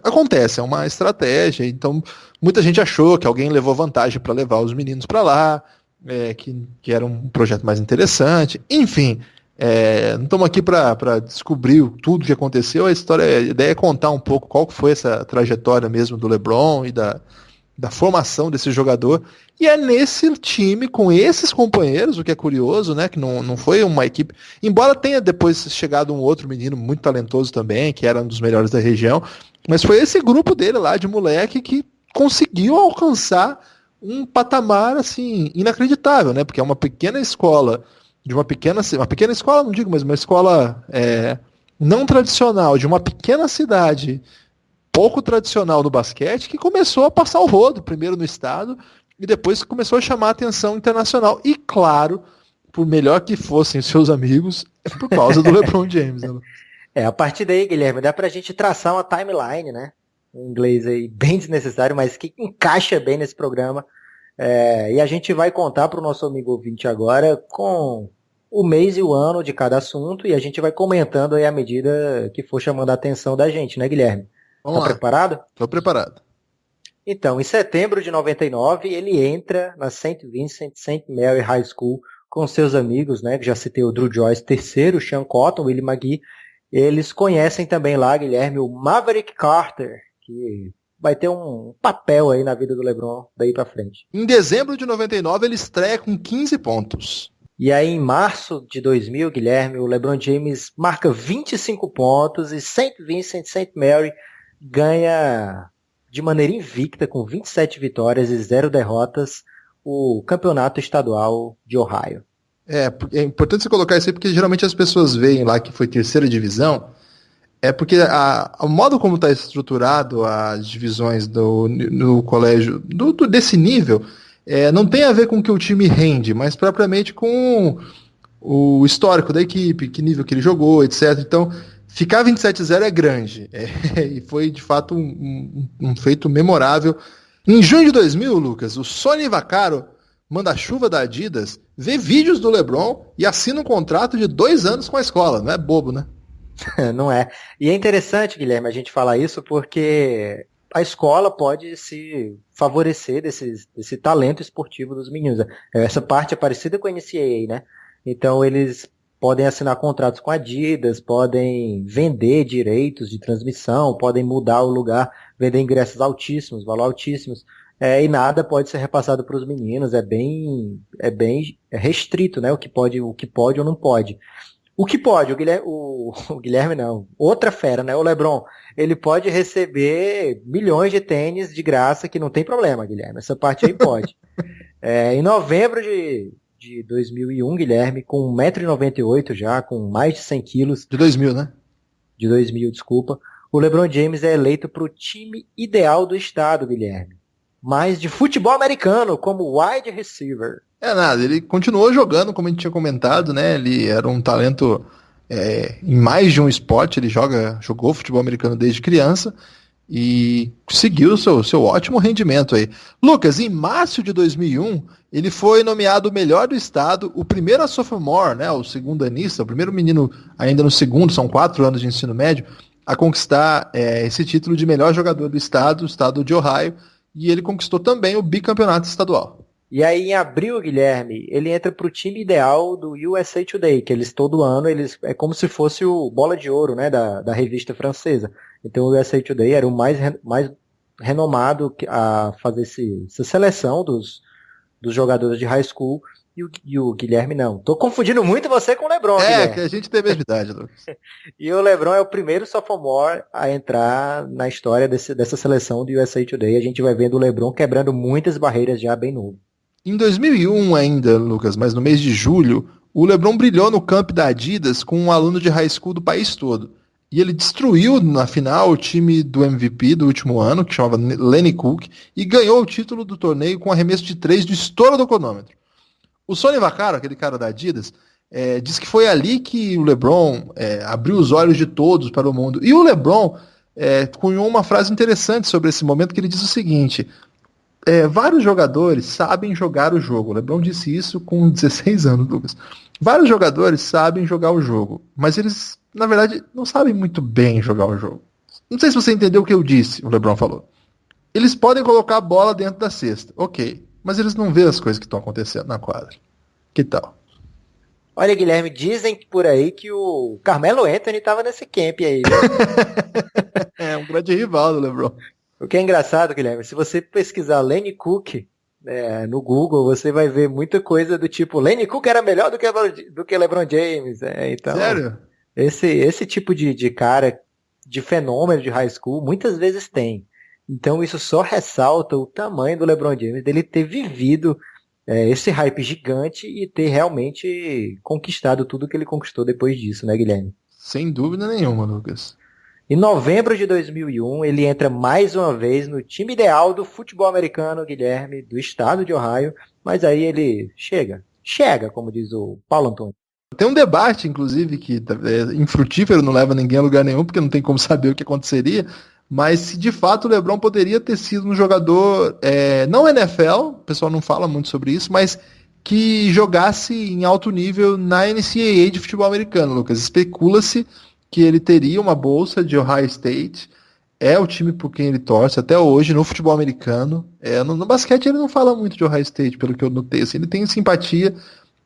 acontece, é uma estratégia. Então muita gente achou que alguém levou vantagem para levar os meninos para lá, que era um projeto mais interessante. Enfim, não estamos aqui para descobrir tudo que aconteceu. A ideia é contar um pouco qual foi essa trajetória mesmo do LeBron e da formação desse jogador, e é nesse time, com esses companheiros, o que é curioso, né, que não foi uma equipe, embora tenha depois chegado um outro menino muito talentoso também, que era um dos melhores da região, mas foi esse grupo dele lá, de moleque, que conseguiu alcançar um patamar, assim, inacreditável, né, porque é uma pequena escola, uma pequena escola, não digo, mas uma escola não tradicional, de uma pequena cidade, pouco tradicional no basquete, que começou a passar o rodo, primeiro no estado, e depois começou a chamar a atenção internacional. E claro, por melhor que fossem seus amigos, é por causa do LeBron James. Né? A partir daí, Guilherme, dá pra gente traçar uma timeline, né? Em inglês aí, bem desnecessário, mas que encaixa bem nesse programa. E a gente vai contar pro nosso amigo ouvinte agora com o mês e o ano de cada assunto, e a gente vai comentando aí à medida que for chamando a atenção da gente, né, Guilherme? Tá preparado? Tô preparado. Então, em setembro de 99, ele entra na St. Vincent St. Mary High School com seus amigos, né? Que já citei o Drew Joyce, terceiro, Sean Cotton, Willie McGee. Eles conhecem também lá, Guilherme, o Maverick Carter, que vai ter um papel aí na vida do LeBron daí pra frente. Em dezembro de 99, ele estreia com 15 pontos. E aí, em março de 2000, Guilherme, o LeBron James marca 25 pontos e St. Vincent St. Mary ganha de maneira invicta, com 27 vitórias e 0 derrotas, o campeonato estadual de Ohio. É importante você colocar isso aí, porque geralmente as pessoas veem lá que foi terceira divisão, porque o modo como está estruturado as divisões no colégio desse nível, não tem a ver com o que o time rende, mas propriamente com o histórico da equipe, que nível que ele jogou, etc. Então, ficar 27-0 é grande, e foi de fato um feito memorável. Em junho de 2000, Lucas, o Sonny Vaccaro, manda-chuva da Adidas, vê vídeos do LeBron e assina um contrato de 2 anos com a escola. Não é bobo, né? Não é. E é interessante, Guilherme, a gente falar isso porque a escola pode se favorecer desse talento esportivo dos meninos. Essa parte é parecida com a NCAA, né? Então eles podem assinar contratos com a Adidas, podem vender direitos de transmissão, podem mudar o lugar, vender ingressos altíssimos, valor altíssimos, e nada pode ser repassado para os meninos, é bem restrito, né? O que pode ou não pode. O que pode, o Guilherme não, outra fera, né? O LeBron, ele pode receber milhões de tênis de graça, que não tem problema, Guilherme, essa parte aí pode. Em novembro de 2001, Guilherme, com 1,98 m já, com mais de 100 quilos. De 2000, né? De 2000, desculpa. O LeBron James é eleito para o time ideal do estado, Guilherme. Mas de futebol americano, como wide receiver. É nada, ele continuou jogando, como a gente tinha comentado, né? Ele era um talento em mais de um esporte, ele jogou futebol americano desde criança e seguiu o seu ótimo rendimento aí. Lucas, em março de 2001, ele foi nomeado o melhor do estado, o primeiro sophomore, né? O segundo anista, o primeiro menino ainda no segundo, são 4 anos de ensino médio, a conquistar esse título de melhor jogador do estado de Ohio, e ele conquistou também o bicampeonato estadual. E aí, em abril, Guilherme, ele entra para o time ideal do USA Today, que eles todo ano, é como se fosse o bola de ouro, né, da revista francesa. Então o USA Today era o mais renomado a fazer essa seleção dos jogadores de high school, e o Guilherme não. Tô confundindo muito você com o LeBron, Guilherme. Que a gente tem a mesma idade, Lucas. E o LeBron é o primeiro sophomore a entrar na história dessa seleção do USA Today. A gente vai vendo o LeBron quebrando muitas barreiras já bem novo. Em 2001 ainda, Lucas, mas no mês de julho, o LeBron brilhou no camp da Adidas com um aluno de high school do país todo. E ele destruiu na final o time do MVP do último ano, que chamava Lenny Cook, e ganhou o título do torneio com arremesso de 3 do estouro do cronômetro. O Sonny Vaccaro, aquele cara da Adidas, diz que foi ali que o LeBron abriu os olhos de todos para o mundo. E o LeBron cunhou uma frase interessante sobre esse momento, que ele diz o seguinte: vários jogadores sabem jogar o jogo. O LeBron disse isso com 16 anos, Lucas. Vários jogadores sabem jogar o jogo, mas eles, na verdade, não sabem muito bem jogar o jogo. Não sei se você entendeu o que eu disse, o LeBron falou. Eles podem colocar a bola dentro da cesta, ok, mas eles não veem as coisas que estão acontecendo na quadra. Que tal? Olha, Guilherme, dizem por aí que o Carmelo Anthony estava nesse camp aí. Um grande rival do LeBron. O que é engraçado, Guilherme, se você pesquisar Lenny Cook no Google, você vai ver muita coisa do tipo, Lenny Cook era melhor do que LeBron James. Então, sério? Esse tipo de cara, de fenômeno de high school, muitas vezes tem. Então isso só ressalta o tamanho do LeBron James, dele ter vivido esse hype gigante e ter realmente conquistado tudo que ele conquistou depois disso, né, Guilherme? Sem dúvida nenhuma, Lucas. Em novembro de 2001, ele entra mais uma vez no time ideal do futebol americano, Guilherme, do estado de Ohio, mas aí ele chega, como diz o Paulo Antônio. Tem um debate, inclusive, que é infrutífero, não leva ninguém a lugar nenhum, porque não tem como saber o que aconteceria, mas se de fato o LeBron poderia ter sido um jogador, não NFL, o pessoal não fala muito sobre isso, mas que jogasse em alto nível na NCAA de futebol americano, Lucas. Especula-se que ele teria uma bolsa de Ohio State, é o time por quem ele torce até hoje no futebol americano. No basquete ele não fala muito de Ohio State, pelo que eu notei, assim, ele tem simpatia,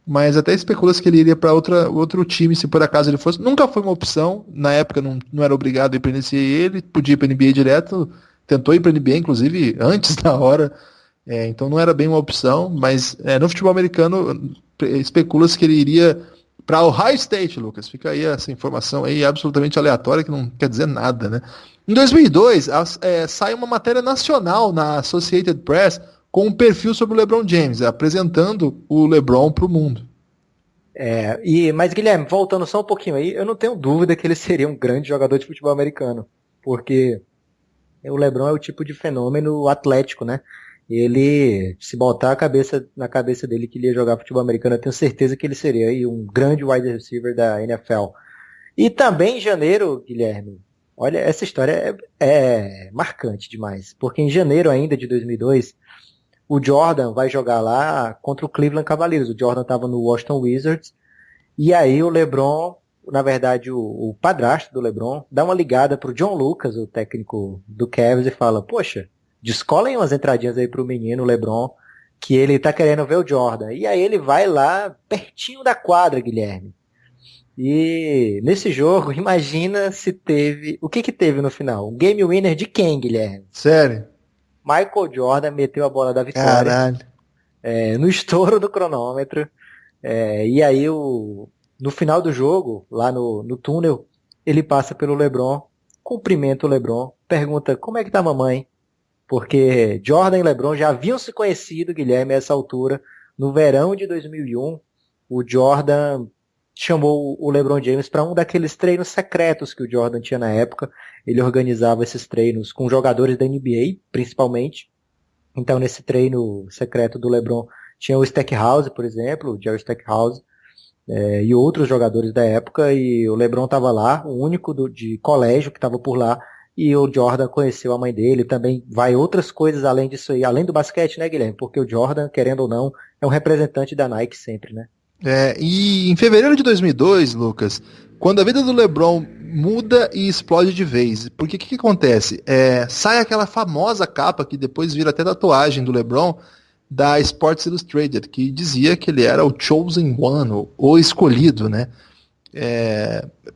mas até especula-se que ele iria para outro time, se por acaso ele fosse. Nunca foi uma opção, na época não era obrigado a ir para a NCAA, ele podia ir para a NBA direto, tentou ir para a NBA, inclusive, antes da hora, então não era bem uma opção, mas no futebol americano especula-se que ele iria para Ohio State, Lucas. Fica aí essa informação aí absolutamente aleatória, que não quer dizer nada, né? Em 2002, sai uma matéria nacional na Associated Press com um perfil sobre o LeBron James, apresentando o LeBron para o mundo. Mas, Guilherme, voltando só um pouquinho aí, eu não tenho dúvida que ele seria um grande jogador de futebol americano, porque o LeBron é o tipo de fenômeno atlético, né? Ele, se botar na cabeça dele que ele ia jogar futebol americano, eu tenho certeza que ele seria aí um grande wide receiver da NFL. E também em janeiro, Guilherme, olha, essa história é marcante demais, porque em janeiro ainda de 2002, o Jordan vai jogar lá contra o Cleveland Cavaliers. O Jordan estava no Washington Wizards, e aí o LeBron, na verdade o padrasto do LeBron, dá uma ligada pro John Lucas, o técnico do Cavs, e fala, poxa, descolem umas entradinhas aí pro menino LeBron, que ele tá querendo ver o Jordan. E aí ele vai lá pertinho da quadra, Guilherme. E nesse jogo, imagina se teve... O que teve no final? Um game winner de quem, Guilherme? Sério? Michael Jordan meteu a bola da vitória. Caralho. No estouro do cronômetro. E aí, no final do jogo, lá no túnel, ele passa pelo LeBron, cumprimenta o LeBron, pergunta, como é que tá a mamãe? Porque Jordan e LeBron já haviam se conhecido, Guilherme, a essa altura, no verão de 2001, o Jordan chamou o LeBron James para um daqueles treinos secretos que o Jordan tinha na época. Ele organizava esses treinos com jogadores da NBA, principalmente. Então, nesse treino secreto do LeBron, tinha o Stackhouse, por exemplo, o Jerry Stackhouse, e outros jogadores da época, e o LeBron estava lá, o único de colégio que estava por lá, e o Jordan conheceu a mãe dele. Também vai outras coisas além disso aí, além do basquete, né, Guilherme? Porque o Jordan, querendo ou não, é um representante da Nike sempre, né? E em fevereiro de 2002, Lucas, quando a vida do LeBron muda e explode de vez, porque o que acontece? Sai aquela famosa capa que depois vira até tatuagem do LeBron, da Sports Illustrated, que dizia que ele era o chosen one, o escolhido, né?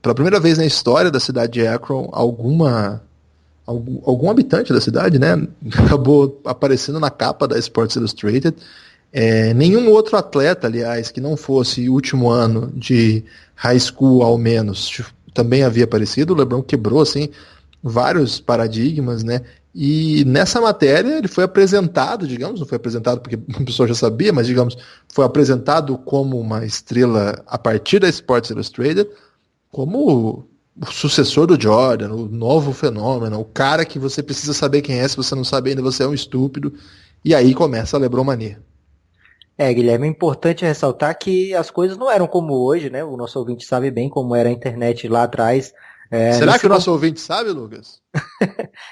Pela primeira vez na história da cidade de Akron, algum habitante da cidade, né, acabou aparecendo na capa da Sports Illustrated. Nenhum outro atleta, aliás, que não fosse o último ano de high school, ao menos, também havia aparecido. O LeBron quebrou, assim, vários paradigmas, né? E nessa matéria ele foi apresentado, digamos, não foi apresentado porque a pessoa já sabia, mas, digamos, foi apresentado como uma estrela a partir da Sports Illustrated, como o sucessor do Jordan, o novo fenômeno, o cara que você precisa saber quem é, se você não sabe ainda você é um estúpido. E aí começa a LeBron Mania. Guilherme, é importante ressaltar que as coisas não eram como hoje, né? O nosso ouvinte sabe bem como era a internet lá atrás. Será que o nosso ouvinte sabe, Lucas?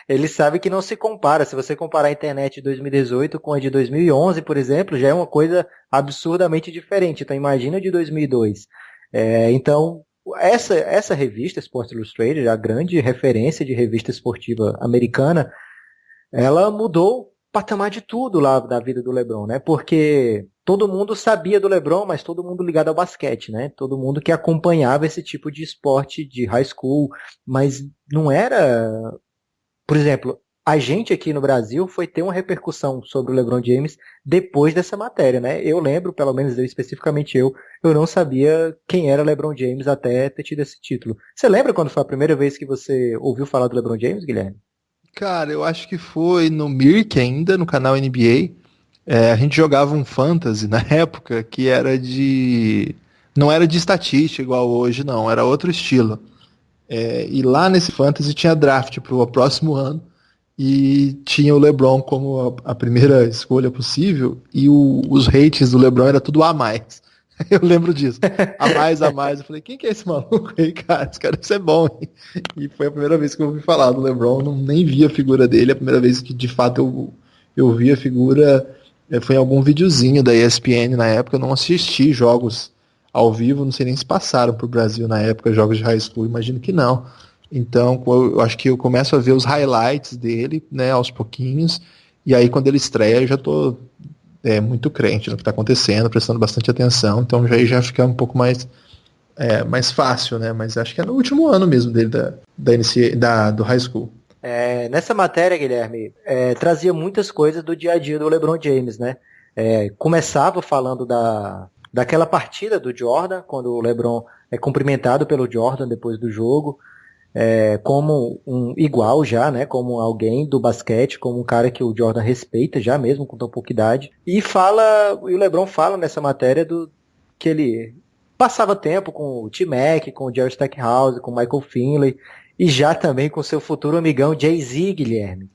Ele sabe que não se compara. Se você comparar a internet de 2018 com a de 2011, por exemplo, já é uma coisa absurdamente diferente. Então imagina de 2002. Então, essa revista, Sports Illustrated, a grande referência de revista esportiva americana, ela mudou o patamar de tudo lá da vida do LeBron, né? Porque todo mundo sabia do LeBron, mas todo mundo ligado ao basquete, né? Todo mundo que acompanhava esse tipo de esporte de high school, mas não era... Por exemplo, a gente aqui no Brasil foi ter uma repercussão sobre o LeBron James depois dessa matéria, né? Eu lembro, pelo menos especificamente eu não sabia quem era LeBron James até ter tido esse título. Você lembra quando foi a primeira vez que você ouviu falar do LeBron James, Guilherme? Cara, eu acho que foi no Mirk ainda, no canal NBA. A gente jogava um fantasy na época que era não era de estatística igual hoje, não, era outro estilo. E lá nesse fantasy tinha draft pro próximo ano e tinha o LeBron como a primeira escolha possível e os hates do LeBron era tudo a mais. Eu lembro disso. A mais. Eu falei, quem que é esse maluco aí, cara? Esse cara deve ser bom. E foi a primeira vez que eu ouvi falar do LeBron. Nem vi a figura dele. A primeira vez que, de fato, eu vi a figura foi em algum videozinho da ESPN na época. Eu não assisti jogos ao vivo. Não sei nem se passaram pro Brasil na época, jogos de high school. Imagino que não. Então, eu acho que eu começo a ver os highlights dele, né, aos pouquinhos. E aí, quando ele estreia, eu já tô... muito crente no que está acontecendo, prestando bastante atenção, então já fica um pouco mais fácil, né? Mas acho que é no último ano mesmo dele do high school. Nessa matéria, Guilherme, trazia muitas coisas do dia a dia do LeBron James, né? Começava falando daquela partida do Jordan, quando o LeBron é cumprimentado pelo Jordan depois do jogo, como um igual já, né, como alguém do basquete, como um cara que o Jordan respeita já mesmo com tão pouca idade, e o LeBron fala nessa matéria que ele passava tempo com o T-Mac, com o Jerry Stackhouse, com o Michael Finley, e já também com seu futuro amigão Jay-Z, Guilherme.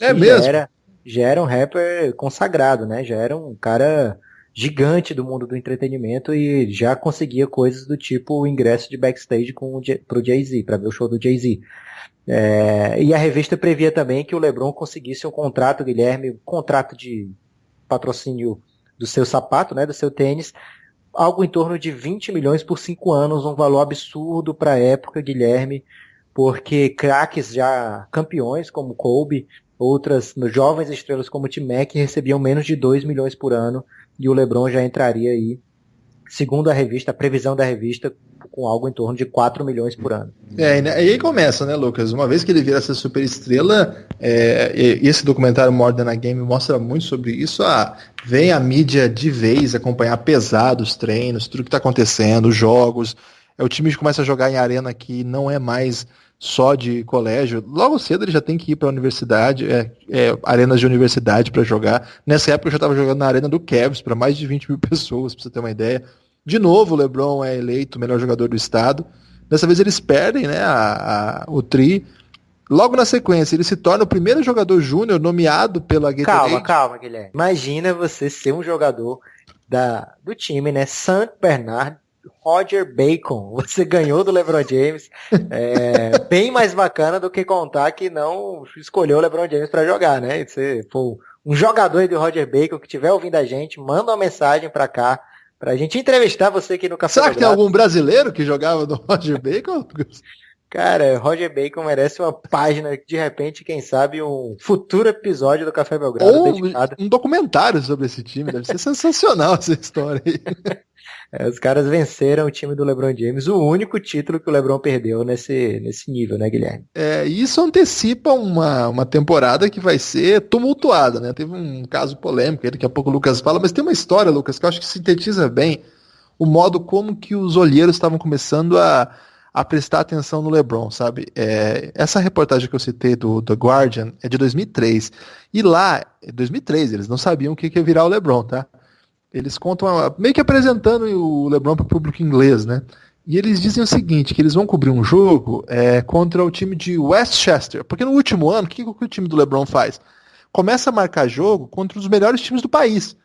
Já era um rapper consagrado, né, já era um cara gigante do mundo do entretenimento e já conseguia coisas do tipo o ingresso de backstage pro Jay-Z, para ver o show do Jay-Z. E a revista previa também que o LeBron conseguisse um contrato, Guilherme, um contrato de patrocínio do seu sapato, né, do seu tênis, algo em torno de 20 milhões por 5 anos, um valor absurdo para a época, Guilherme, porque craques já campeões como Kobe, outras jovens estrelas como T-Mac recebiam menos de 2 milhões por ano, e o LeBron já entraria aí, segundo a previsão da revista, com algo em torno de 4 milhões por ano. E aí começa, né, Lucas? Uma vez que ele vira essa super estrela, esse documentário More Than a Game mostra muito sobre isso. Vem a mídia de vez acompanhar pesado os treinos, tudo que está acontecendo, os jogos. O time começa a jogar em arena que não é mais só de colégio. Logo cedo ele já tem que ir para a universidade, arenas de universidade para jogar. Nessa época eu já estava jogando na arena do Cavs para mais de 20 mil pessoas, para você ter uma ideia. De novo, o LeBron é eleito o melhor jogador do estado. Dessa vez eles perdem, né, o tri. Logo na sequência, ele se torna o primeiro jogador júnior nomeado pela Gatorade. Calma, Guilherme. Imagina você ser um jogador do time, né? St. Bernard, Roger Bacon. Você ganhou do LeBron James. Bem mais bacana do que contar que não escolheu o LeBron James para jogar, né? E se for um jogador do Roger Bacon que estiver ouvindo a gente, manda uma mensagem para cá, pra gente entrevistar você aqui no Café Será que tem Belgrado. algum brasileiro que jogava no Roger Bacon? Cara, Roger Bacon merece uma página, de repente, quem sabe, um futuro episódio do Café Belgrado Ou dedicado. um documentário sobre esse time. Deve ser sensacional essa história aí. Os caras venceram o time do LeBron James, o único título que o LeBron perdeu nesse nível, né, Guilherme? E isso antecipa uma temporada que vai ser tumultuada, né? Teve um caso polêmico, aí daqui a pouco o Lucas fala, mas tem uma história, Lucas, que eu acho que sintetiza bem o modo como que os olheiros estavam começando a prestar atenção no LeBron, sabe? Essa reportagem que eu citei do The Guardian é de 2003. E lá, em 2003, eles não sabiam o que ia virar o LeBron, tá? Eles contam, meio que apresentando o LeBron para o público inglês, né? E eles dizem o seguinte, que eles vão cobrir um jogo contra o time de Westchester. Porque no último ano, o que o time do LeBron faz? Começa a marcar jogo contra os melhores times do país.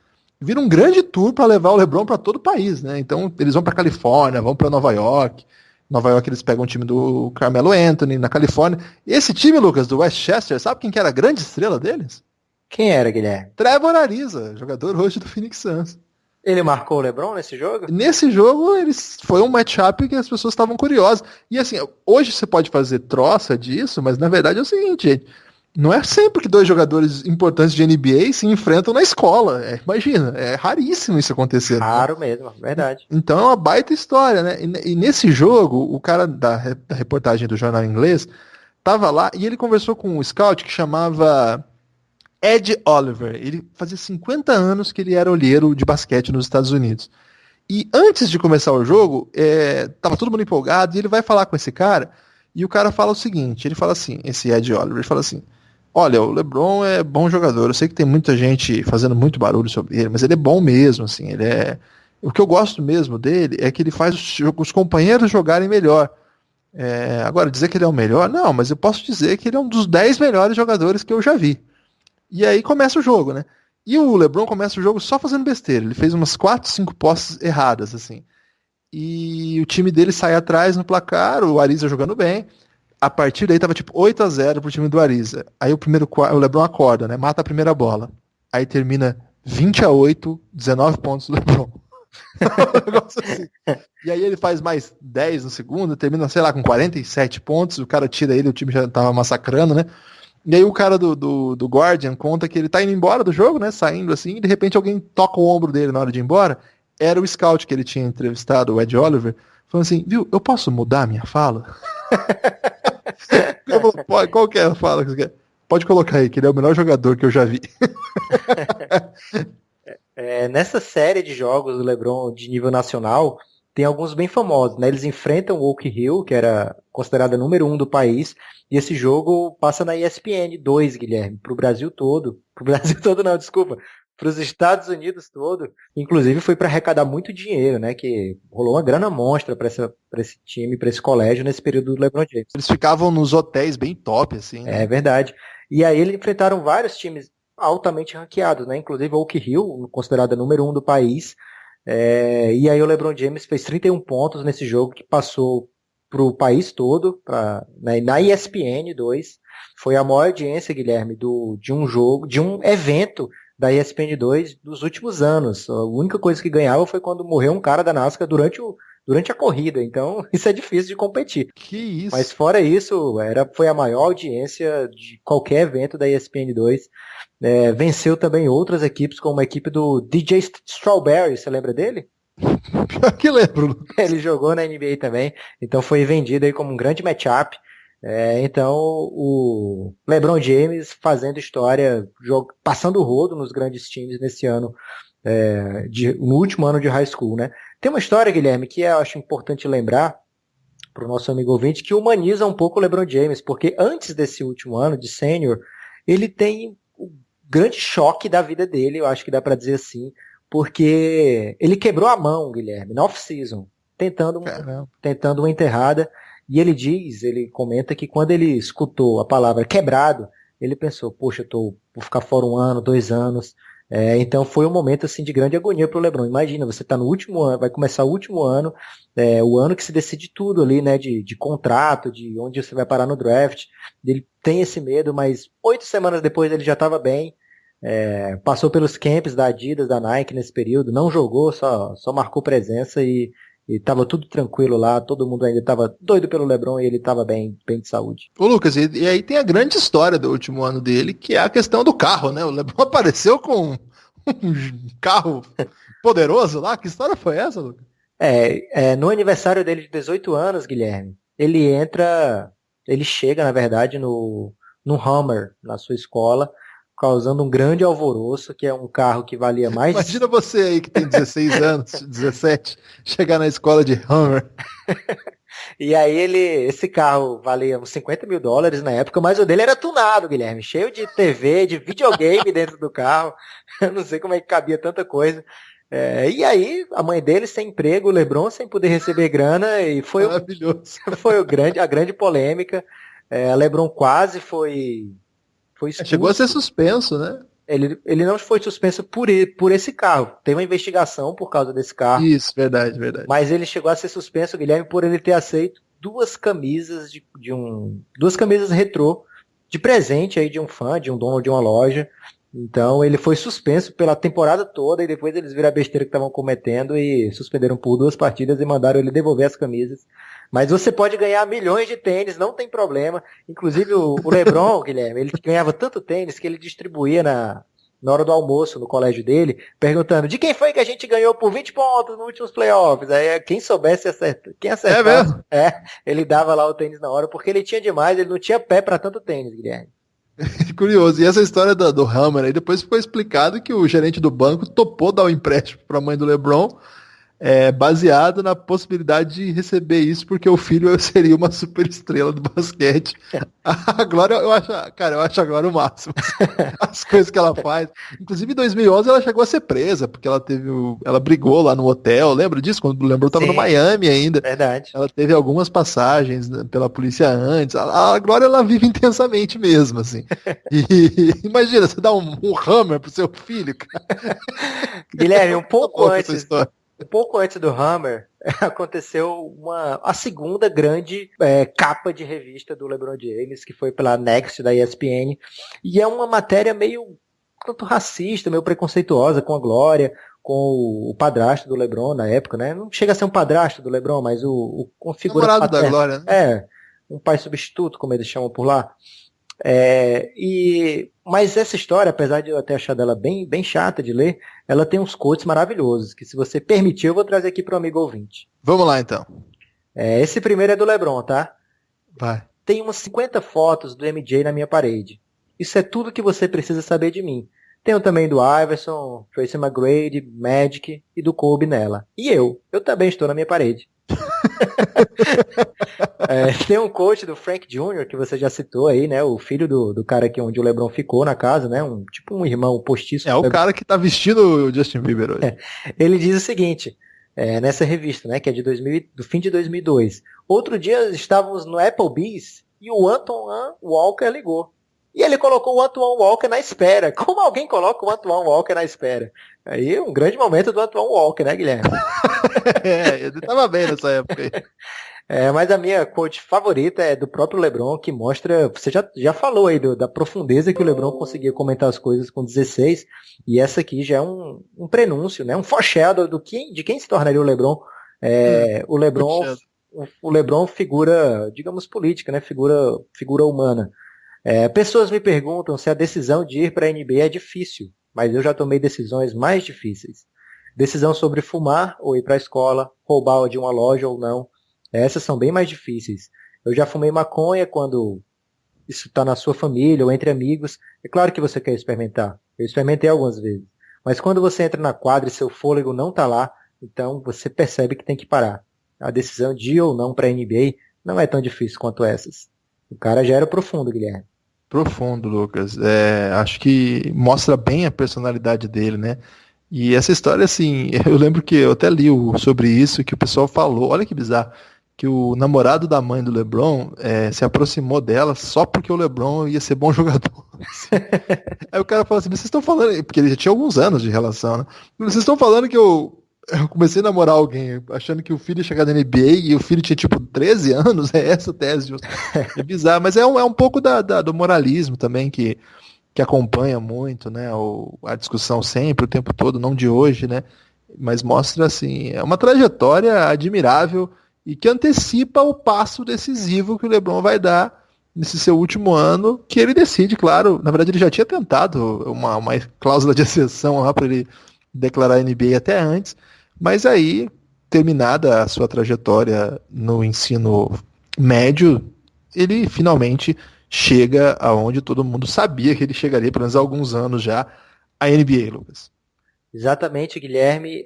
Vira um grande tour para levar o LeBron para todo o país, né? Então eles vão para Califórnia, vão para Nova York. Nova York eles pegam o time do Carmelo Anthony, na Califórnia. E esse time, Lucas, do Westchester, sabe quem que era a grande estrela deles? Quem era, Guilherme? Trevor Ariza, jogador hoje do Phoenix Suns. Ele marcou o LeBron nesse jogo? Nesse jogo, foi um matchup que as pessoas estavam curiosas. E assim, hoje você pode fazer troça disso, mas na verdade é o seguinte, gente. Não é sempre que dois jogadores importantes de NBA se enfrentam na escola. Imagina, é raríssimo isso acontecer. Raro mesmo, verdade. Então é uma baita história, né? E nesse jogo, o cara da reportagem do jornal inglês tava lá e ele conversou com um scout que chamava Ed Oliver. Ele fazia 50 anos que ele era olheiro de basquete nos Estados Unidos. E antes de começar o jogo, tava todo mundo empolgado e ele vai falar com esse cara e o cara fala o seguinte, ele fala assim, esse Ed Oliver, ele fala assim: olha, o LeBron é bom jogador, eu sei que tem muita gente fazendo muito barulho sobre ele, mas ele é bom mesmo, assim, o que eu gosto mesmo dele é que ele faz os companheiros jogarem melhor. Agora, dizer que ele é o melhor, não, mas eu posso dizer que ele é um dos 10 melhores jogadores que eu já vi. E aí começa o jogo, né? E o LeBron começa o jogo só fazendo besteira, ele fez umas 4, 5 posses erradas, assim. E o time dele sai atrás no placar, o Ariza jogando bem. A partir daí tava tipo 8-0 pro time do Ariza. Aí o LeBron acorda, né? Mata a primeira bola. Aí termina 20-8, 19 pontos do LeBron. Um negócio assim. E aí ele faz mais 10 no segundo, termina, sei lá, com 47 pontos, o cara tira ele, o time já tava massacrando, né? E aí o cara do Guardian conta que ele tá indo embora do jogo, né? Saindo assim, e de repente alguém toca o ombro dele na hora de ir embora. Era o scout que ele tinha entrevistado, o Ed Oliver, falando assim, viu, eu posso mudar a minha fala? Qual que é a fala que você quer? Pode colocar aí, que ele é o melhor jogador que eu já vi. Nessa série de jogos do LeBron de nível nacional, tem alguns bem famosos, né? Eles enfrentam o Oak Hill, que era considerada número 1 do país, e esse jogo passa na ESPN 2, Guilherme, pro Brasil todo. Pro Brasil todo não, desculpa. Para os Estados Unidos todo, inclusive foi para arrecadar muito dinheiro, né? Que rolou uma grana monstra para esse time, para esse colégio nesse período do LeBron James. Eles ficavam nos hotéis bem top, assim. Né? É verdade. E aí eles enfrentaram vários times altamente ranqueados, né? Inclusive o Oak Hill, considerada número 1 do país. E aí o LeBron James fez 31 pontos nesse jogo que passou para o país todo, na ESPN 2. Foi a maior audiência, Guilherme, de um evento da ESPN 2 dos últimos anos. A única coisa que ganhava foi quando morreu um cara da NASCAR durante a corrida. Então, isso é difícil de competir. Que isso? Mas fora isso, foi a maior audiência de qualquer evento da ESPN 2. Venceu também outras equipes, como a equipe do DJ Strawberry, você lembra dele? Pior que lembro. Ele jogou na NBA também, então foi vendido aí como um grande matchup. Então o LeBron James fazendo história, passando o rodo nos grandes times nesse ano, no último ano de high school, né? Tem uma história, Guilherme, que eu acho importante lembrar, para o nosso amigo ouvinte, que humaniza um pouco o LeBron James, porque antes desse último ano de sênior, ele tem o grande choque da vida dele, eu acho que dá para dizer assim, porque ele quebrou a mão, Guilherme, na off-season, tentando uma enterrada, e ele comenta que quando ele escutou a palavra quebrado, ele pensou, poxa, vou ficar fora 1 ano, 2 anos. Então foi um momento assim de grande agonia para o LeBron. Imagina, você está no último ano, vai começar o último ano, o ano que se decide tudo ali, né, de contrato, de onde você vai parar no draft. Ele tem esse medo, mas 8 semanas depois ele já estava bem. Passou pelos camps da Adidas, da Nike nesse período, não jogou, só marcou presença e tava tudo tranquilo lá, todo mundo ainda tava doido pelo LeBron e ele tava bem de saúde. Ô Lucas, e aí tem a grande história do último ano dele, que é a questão do carro, né? O LeBron apareceu com um carro poderoso lá, que história foi essa, Lucas? No aniversário dele de 18 anos, Guilherme, ele chega, na verdade, no Hummer, na sua escola, causando um grande alvoroço, que é um carro que valia mais... Imagina você aí que tem 16 anos, 17, chegar na escola de Hummer. E aí esse carro valia uns $50 mil na época, mas o dele era tunado, Guilherme, cheio de TV, de videogame dentro do carro. Eu não sei como é que cabia tanta coisa. E aí, a mãe dele sem emprego, o LeBron sem poder receber grana, e foi a grande polêmica. A LeBron quase foi expulso. Chegou a ser suspenso, né? Ele não foi suspenso por esse carro. Tem uma investigação por causa desse carro. Isso, verdade. Mas ele chegou a ser suspenso, Guilherme, por ele ter aceito 2 camisas duas camisas retrô de presente aí de um fã, de um dono de uma loja. Então ele foi suspenso pela temporada toda e depois eles viram a besteira que estavam cometendo e suspenderam por 2 partidas e mandaram ele devolver as camisas. Mas você pode ganhar milhões de tênis, não tem problema. Inclusive o LeBron, Guilherme, ele ganhava tanto tênis que ele distribuía na hora do almoço no colégio dele, perguntando de quem foi que a gente ganhou por 20 pontos nos últimos playoffs. Aí quem soubesse quem acertasse, ele dava lá o tênis na hora, porque ele tinha demais, ele não tinha pé para tanto tênis, Guilherme. Curioso. E essa história do Hammer aí, depois ficou explicado que o gerente do banco topou dar o empréstimo para a mãe do LeBron, baseado na possibilidade de receber isso, porque o filho seria uma super estrela do basquete. A Glória, eu acho a Glória o máximo. As coisas que ela faz. Inclusive, em 2011, ela chegou a ser presa, porque ela brigou lá no hotel. Lembra disso? Quando o LeBron estava no Miami ainda. Verdade. Ela teve algumas passagens pela polícia antes. A Glória, ela vive intensamente mesmo, assim. E imagina, você dá um Hammer pro seu filho, cara. Guilherme, um pouco antes do Hammer, aconteceu a segunda grande capa de revista do LeBron James, que foi pela Next da ESPN, e é uma matéria meio tanto racista, meio preconceituosa com a Glória, com o padrasto do LeBron na época, né? Não chega a ser um padrasto do LeBron, mas uma figura namorado paterna. da Glória, né? Um pai substituto, como eles chamam por lá. Mas essa história, apesar de eu até achar dela bem, bem chata de ler, ela tem uns quotes maravilhosos, que se você permitir, eu vou trazer aqui para o amigo ouvinte. Vamos lá, então. Esse primeiro é do LeBron, tá? Vai. Tem umas 50 fotos do MJ na minha parede. Isso é tudo que você precisa saber de mim. Tenho também do Iverson, Tracy McGrady, Magic e do Kobe nela. E eu também estou na minha parede. Tem um coach do Frank Jr., que você já citou aí, né? O filho do cara aqui onde o LeBron ficou na casa, né? Tipo um irmão postiço. O cara que tá vestindo o Justin Bieber hoje. Ele diz o seguinte, nessa revista, né? Que é do fim de 2002. Outro dia estávamos no Applebee's e o Antoine Walker ligou. E ele colocou o Antoine Walker na espera. Como alguém coloca o Antoine Walker na espera? Aí um grande momento do Antoine Walker, né, Guilherme? Ele tava bem nessa época aí. Mas a minha quote favorita é do próprio LeBron, que mostra, você já falou aí da profundeza que o LeBron conseguia comentar as coisas com 16, e essa aqui já é um prenúncio, né, um foreshadow de quem se tornaria o LeBron. O LeBron figura, digamos, política, né, figura humana. Pessoas me perguntam se a decisão de ir para a NBA é difícil, mas eu já tomei decisões mais difíceis. Decisão sobre fumar ou ir para a escola, roubar de uma loja ou não. Essas são bem mais difíceis. Eu já fumei maconha quando isso está na sua família ou entre amigos. É claro que você quer experimentar. Eu experimentei algumas vezes. Mas quando você entra na quadra e seu fôlego não está lá, então você percebe que tem que parar. a decisão de ir ou não para a NBA não é tão difícil quanto essas. O cara já era profundo, Guilherme. Profundo, Lucas. Acho que mostra bem a personalidade dele, né? E essa história, assim, eu lembro que eu até li sobre isso, que o pessoal falou, olha que bizarro, que o namorado da mãe do LeBron se aproximou dela só porque o LeBron ia ser bom jogador. Aí o cara falou assim, vocês estão falando, porque ele já tinha alguns anos de relação, né? Vocês estão falando que eu comecei a namorar alguém achando que o filho ia chegar na NBA e o filho tinha tipo 13 anos, é essa a tese. É bizarro, mas é um pouco do moralismo também que acompanha muito, né, a discussão sempre, o tempo todo, não de hoje, né, mas mostra, assim, é uma trajetória admirável e que antecipa o passo decisivo que o LeBron vai dar nesse seu último ano, que ele decide, claro, na verdade ele já tinha tentado uma cláusula de exceção lá para ele declarar a NBA até antes, mas aí, terminada a sua trajetória no ensino médio, ele finalmente chega aonde todo mundo sabia que ele chegaria, pelo menos há alguns anos já, a NBA, Lucas. Exatamente, Guilherme.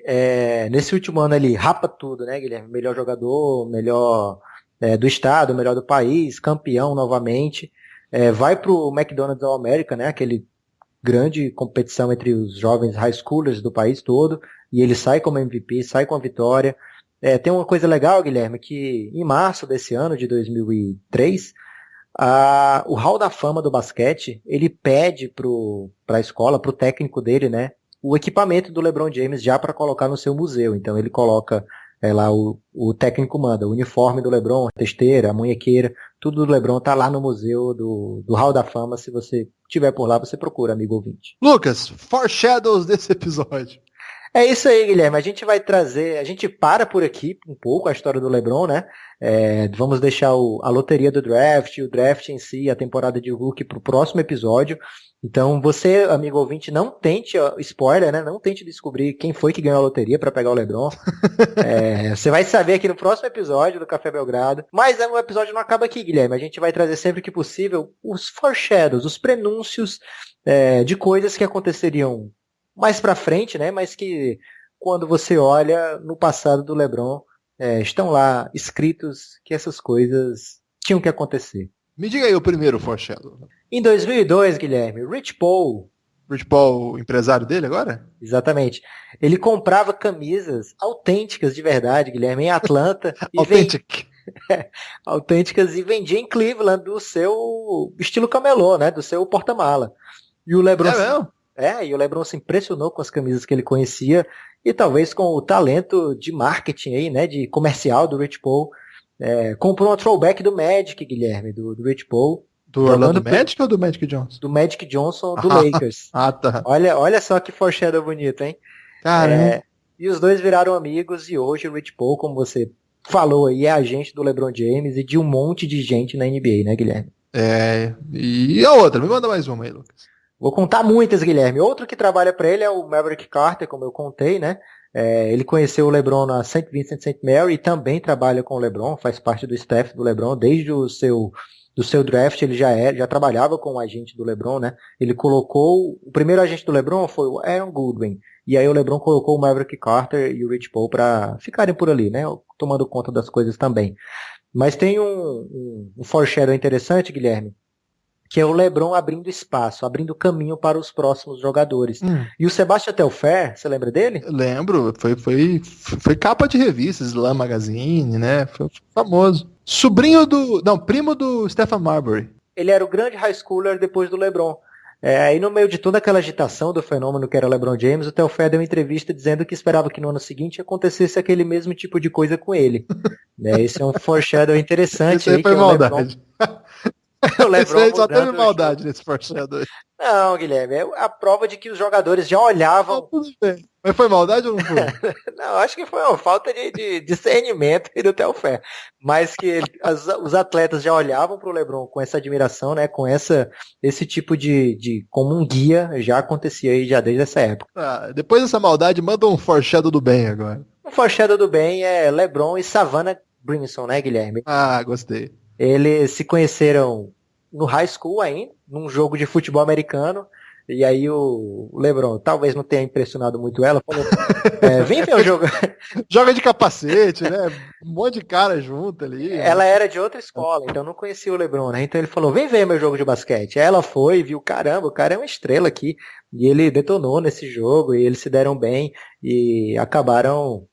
Nesse último ano ele rapa tudo, né, Guilherme? Melhor jogador, melhor do estado, melhor do país, campeão novamente. Vai pro McDonald's All-America, né, aquele grande competição entre os jovens high schoolers do país todo, e ele sai como MVP, sai com a vitória. Tem uma coisa legal, Guilherme, que em março desse ano, de 2003, o Hall da Fama do basquete, ele pede para a escola, para o técnico dele, né, o equipamento do LeBron James já para colocar no seu museu. Então ele coloca lá, o técnico manda o uniforme do LeBron, a testeira, a munhequeira, tudo do LeBron tá lá no museu do Hall da Fama. Se você estiver por lá, você procura, amigo ouvinte. Lucas, foreshadows desse episódio. É isso aí, Guilherme. A gente vai trazer, a gente para por aqui um pouco a história do LeBron, né? Vamos deixar a loteria do draft, o draft em si, a temporada de rookie pro próximo episódio. Então você, amigo ouvinte, não tente, spoiler, né? Não tente descobrir quem foi que ganhou a loteria para pegar o LeBron. Você vai saber aqui no próximo episódio do Café Belgrado. Mas o episódio não acaba aqui, Guilherme. A gente vai trazer sempre que possível os foreshadows, os prenúncios de coisas que aconteceriam mais pra frente, né? Mas que quando você olha no passado do LeBron, estão lá escritos que essas coisas tinham que acontecer. Me diga aí o primeiro foreshadow. Em 2002, Guilherme, Rich Paul, o empresário dele agora? Exatamente. Ele comprava camisas autênticas de verdade, Guilherme, em Atlanta. Autênticas, e vendia em Cleveland do seu estilo camelô, né? Do seu porta-mala. E o LeBron... e o LeBron se impressionou com as camisas que ele conhecia e talvez com o talento de marketing aí, né, de comercial do Rich Paul. Comprou uma throwback do Magic, Guilherme, do Rich Paul. Do Orlando Magic ou do Magic Johnson? Do Magic Johnson, do Lakers. Tá. Olha só que foreshadow bonito, hein? Caramba. E os dois viraram amigos, e hoje o Rich Paul, como você falou aí, é agente do LeBron James e de um monte de gente na NBA, né, Guilherme? E a outra? Me manda mais uma aí, Lucas. Vou contar muitas, Guilherme. Outro que trabalha para ele é o Maverick Carter, como eu contei, né? Ele conheceu o LeBron na St. Vincent St. Mary e também trabalha com o LeBron, faz parte do staff do LeBron desde do seu draft. Ele já trabalhava com o agente do LeBron, né? Ele colocou, o primeiro agente do LeBron foi o Aaron Goodwin, e aí o LeBron colocou o Maverick Carter e o Rich Paul para ficarem por ali, né? Tomando conta das coisas também. Mas tem um foreshadow interessante, Guilherme, que é o LeBron abrindo espaço, abrindo caminho para os próximos jogadores. E o Sebastian Telfair, você lembra dele? Lembro, foi capa de revista, Slam Magazine, né? Foi famoso. Primo do Stephen Marbury. Ele era o grande high schooler depois do LeBron. E no meio de toda aquela agitação do fenômeno que era o LeBron James, o Telfair deu uma entrevista dizendo que esperava que no ano seguinte acontecesse aquele mesmo tipo de coisa com ele. Esse é um foreshadow interessante. Esse aí foi maldade. O LeBron Esse aí só teve maldade nesse foreshadow. Não, Guilherme, é a prova de que os jogadores já olhavam... Tudo bem. Mas foi maldade ou não foi? Não, acho que foi uma falta de discernimento do Telfair. Mas que os atletas já olhavam para o LeBron com essa admiração, né? Com esse tipo de como um guia, já acontecia aí já desde essa época. Depois dessa maldade, manda um foreshadow do bem agora. Um foreshadow do bem é LeBron e Savannah Brimson, né, Guilherme? Gostei. Eles se conheceram no high school ainda, num jogo de futebol americano. E aí o LeBron, talvez não tenha impressionado muito ela, falou, vem ver o jogo. Joga de capacete, né? Um monte de cara junto ali. Ela era de outra escola, então não conhecia o LeBron, né? Então ele falou, vem ver meu jogo de basquete. Aí ela foi e viu, caramba, o cara é uma estrela aqui. E ele detonou nesse jogo, e eles se deram bem, e acabaram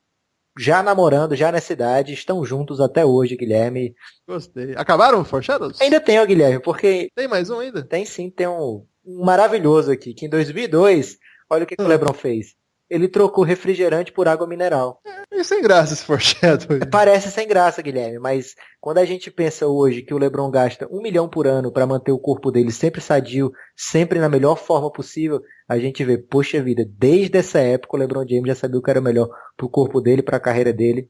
já namorando, já nessa idade, estão juntos até hoje, Guilherme. Gostei. Acabaram o Foreshadows? Ainda tem, ó, Guilherme, porque... Tem mais um ainda? Tem sim, tem um maravilhoso aqui, que em 2002, olha o que o LeBron fez. Ele trocou refrigerante por água mineral. É sem graça esse foreshadow. Parece sem graça, Guilherme, mas quando a gente pensa hoje que o LeBron gasta $1 milhão por ano para manter o corpo dele sempre sadio, sempre na melhor forma possível, a gente vê, poxa vida, desde essa época o LeBron James já sabia o que era melhor pro corpo dele, pra carreira dele.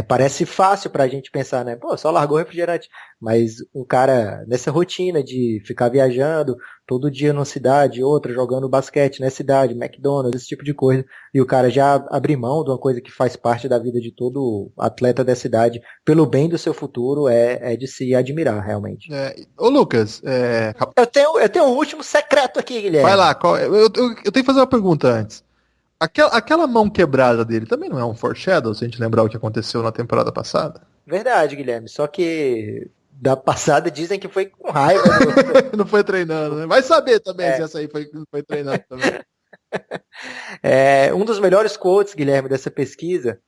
Parece fácil pra gente pensar, né? Pô, só largou o refrigerante. Mas um cara nessa rotina de ficar viajando todo dia numa cidade, outra, jogando basquete nessa cidade, McDonald's, esse tipo de coisa. E o cara já abrir mão de uma coisa que faz parte da vida de todo atleta dessa idade, pelo bem do seu futuro, é de se admirar, realmente. Ô, Lucas, Eu tenho um último secreto aqui, Guilherme. vai lá, eu tenho que fazer uma pergunta antes. Aquela mão quebrada dele também não é um foreshadow, se a gente lembrar o que aconteceu na temporada passada? Verdade, Guilherme. Só que da passada dizem que foi com raiva. Não foi treinando, né? Vai saber também se essa aí foi treinando também. Um dos melhores quotes, Guilherme, dessa pesquisa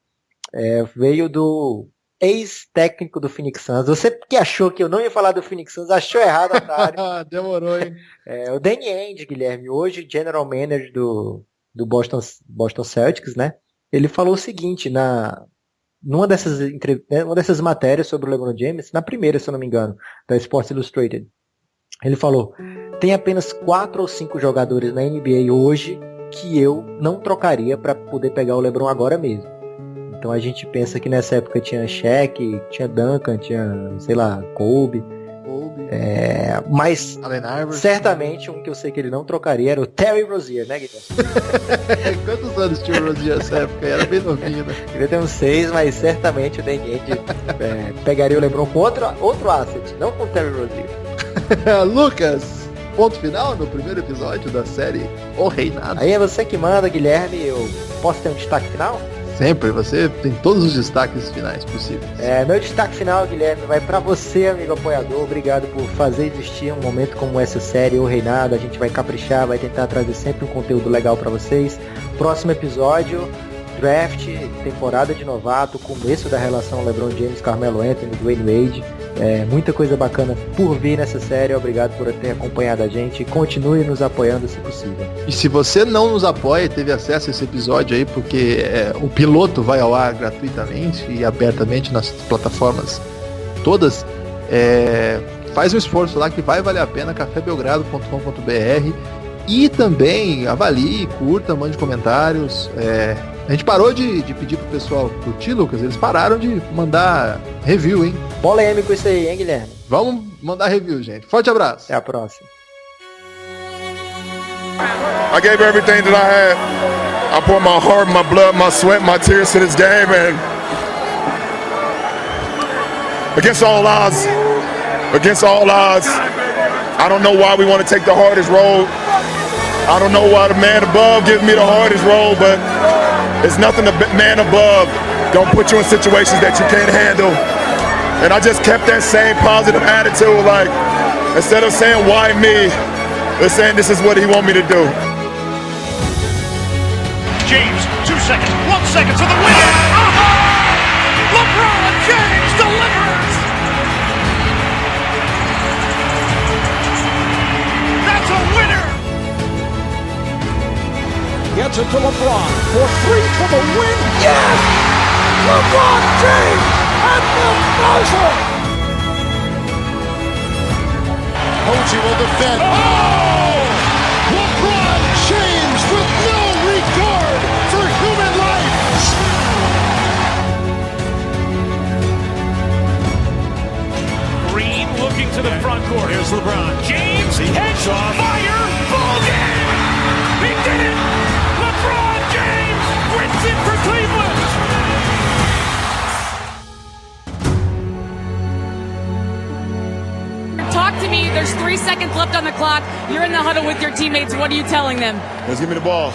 veio do ex-técnico do Phoenix Suns. Você que achou que eu não ia falar do Phoenix Suns, achou errado, otário. Demorou, hein? O Danny Ainge, Guilherme, hoje general manager do Boston Celtics, né? Ele falou o seguinte, numa dessas matérias sobre o LeBron James, na primeira, se eu não me engano, da Sports Illustrated, ele falou, tem apenas 4 ou 5 jogadores na NBA hoje que eu não trocaria para poder pegar o LeBron agora mesmo. Então a gente pensa que nessa época tinha Shaq, tinha Duncan, tinha, sei lá, Kobe. Mas certamente um que eu sei que ele não trocaria era o Terry Rozier, né, Guilherme? Quantos anos tinha o Rozier nessa época? Era bem novinho, né? Devia ter uns 6, mas certamente o Danny Ainge pegaria o LeBron com outro asset, não com o Terry Rozier. Lucas, ponto final no primeiro episódio da série O Reinado. Aí é você que manda, Guilherme. Eu posso ter um destaque final? Sempre, você tem todos os destaques finais possíveis. Meu destaque final, Guilherme, vai pra você, amigo apoiador. Obrigado por fazer existir um momento como essa série, O Reinado. A gente vai caprichar, vai tentar trazer sempre um conteúdo legal pra vocês. Próximo episódio, draft, temporada de novato, começo da relação LeBron James, Carmelo Anthony, Dwayne Wade. Muita coisa bacana por vir nessa série. Obrigado por ter acompanhado a gente. Continue nos apoiando se possível. E se você não nos apoia e teve acesso a esse episódio aí, porque o piloto vai ao ar gratuitamente e abertamente nas plataformas todas, faz um esforço lá que vai valer a pena, cafébelgrado.com.br, e também avalie, curta, mande comentários. A gente parou de pedir pro pessoal curtir, Lucas. Eles pararam de mandar review, hein? Polêmico isso aí, hein, Guilherme? Vamos mandar review, gente. Forte abraço. Até a próxima. I gave everything that I had. I poured my heart, my blood, my sweat, my tears to this game, and against all odds, I don't know why we want to take the hardest road. I don't know why the man above gives me the hardest road, but it's nothing the man above don't put you in situations that you can't handle. And I just kept that same positive attitude, like, instead of saying, why me, they're saying this is what he want me to do. James, 2 seconds, 1 second to the win. LeBron James delivers. That's a winner. Gets it to LeBron for 3 for the win. Yes! LeBron James at the buzzer. Posey will defend. Oh! LeBron James with no regard for human life. Green looking to the front court. Here's LeBron James. He heads off. Fire. Ball game. He did it. LeBron James wins it for Cleveland. Talk talk to me. There's 3 seconds left on the clock. You're in the huddle with your teammates. What are you telling them? Let's give me the ball.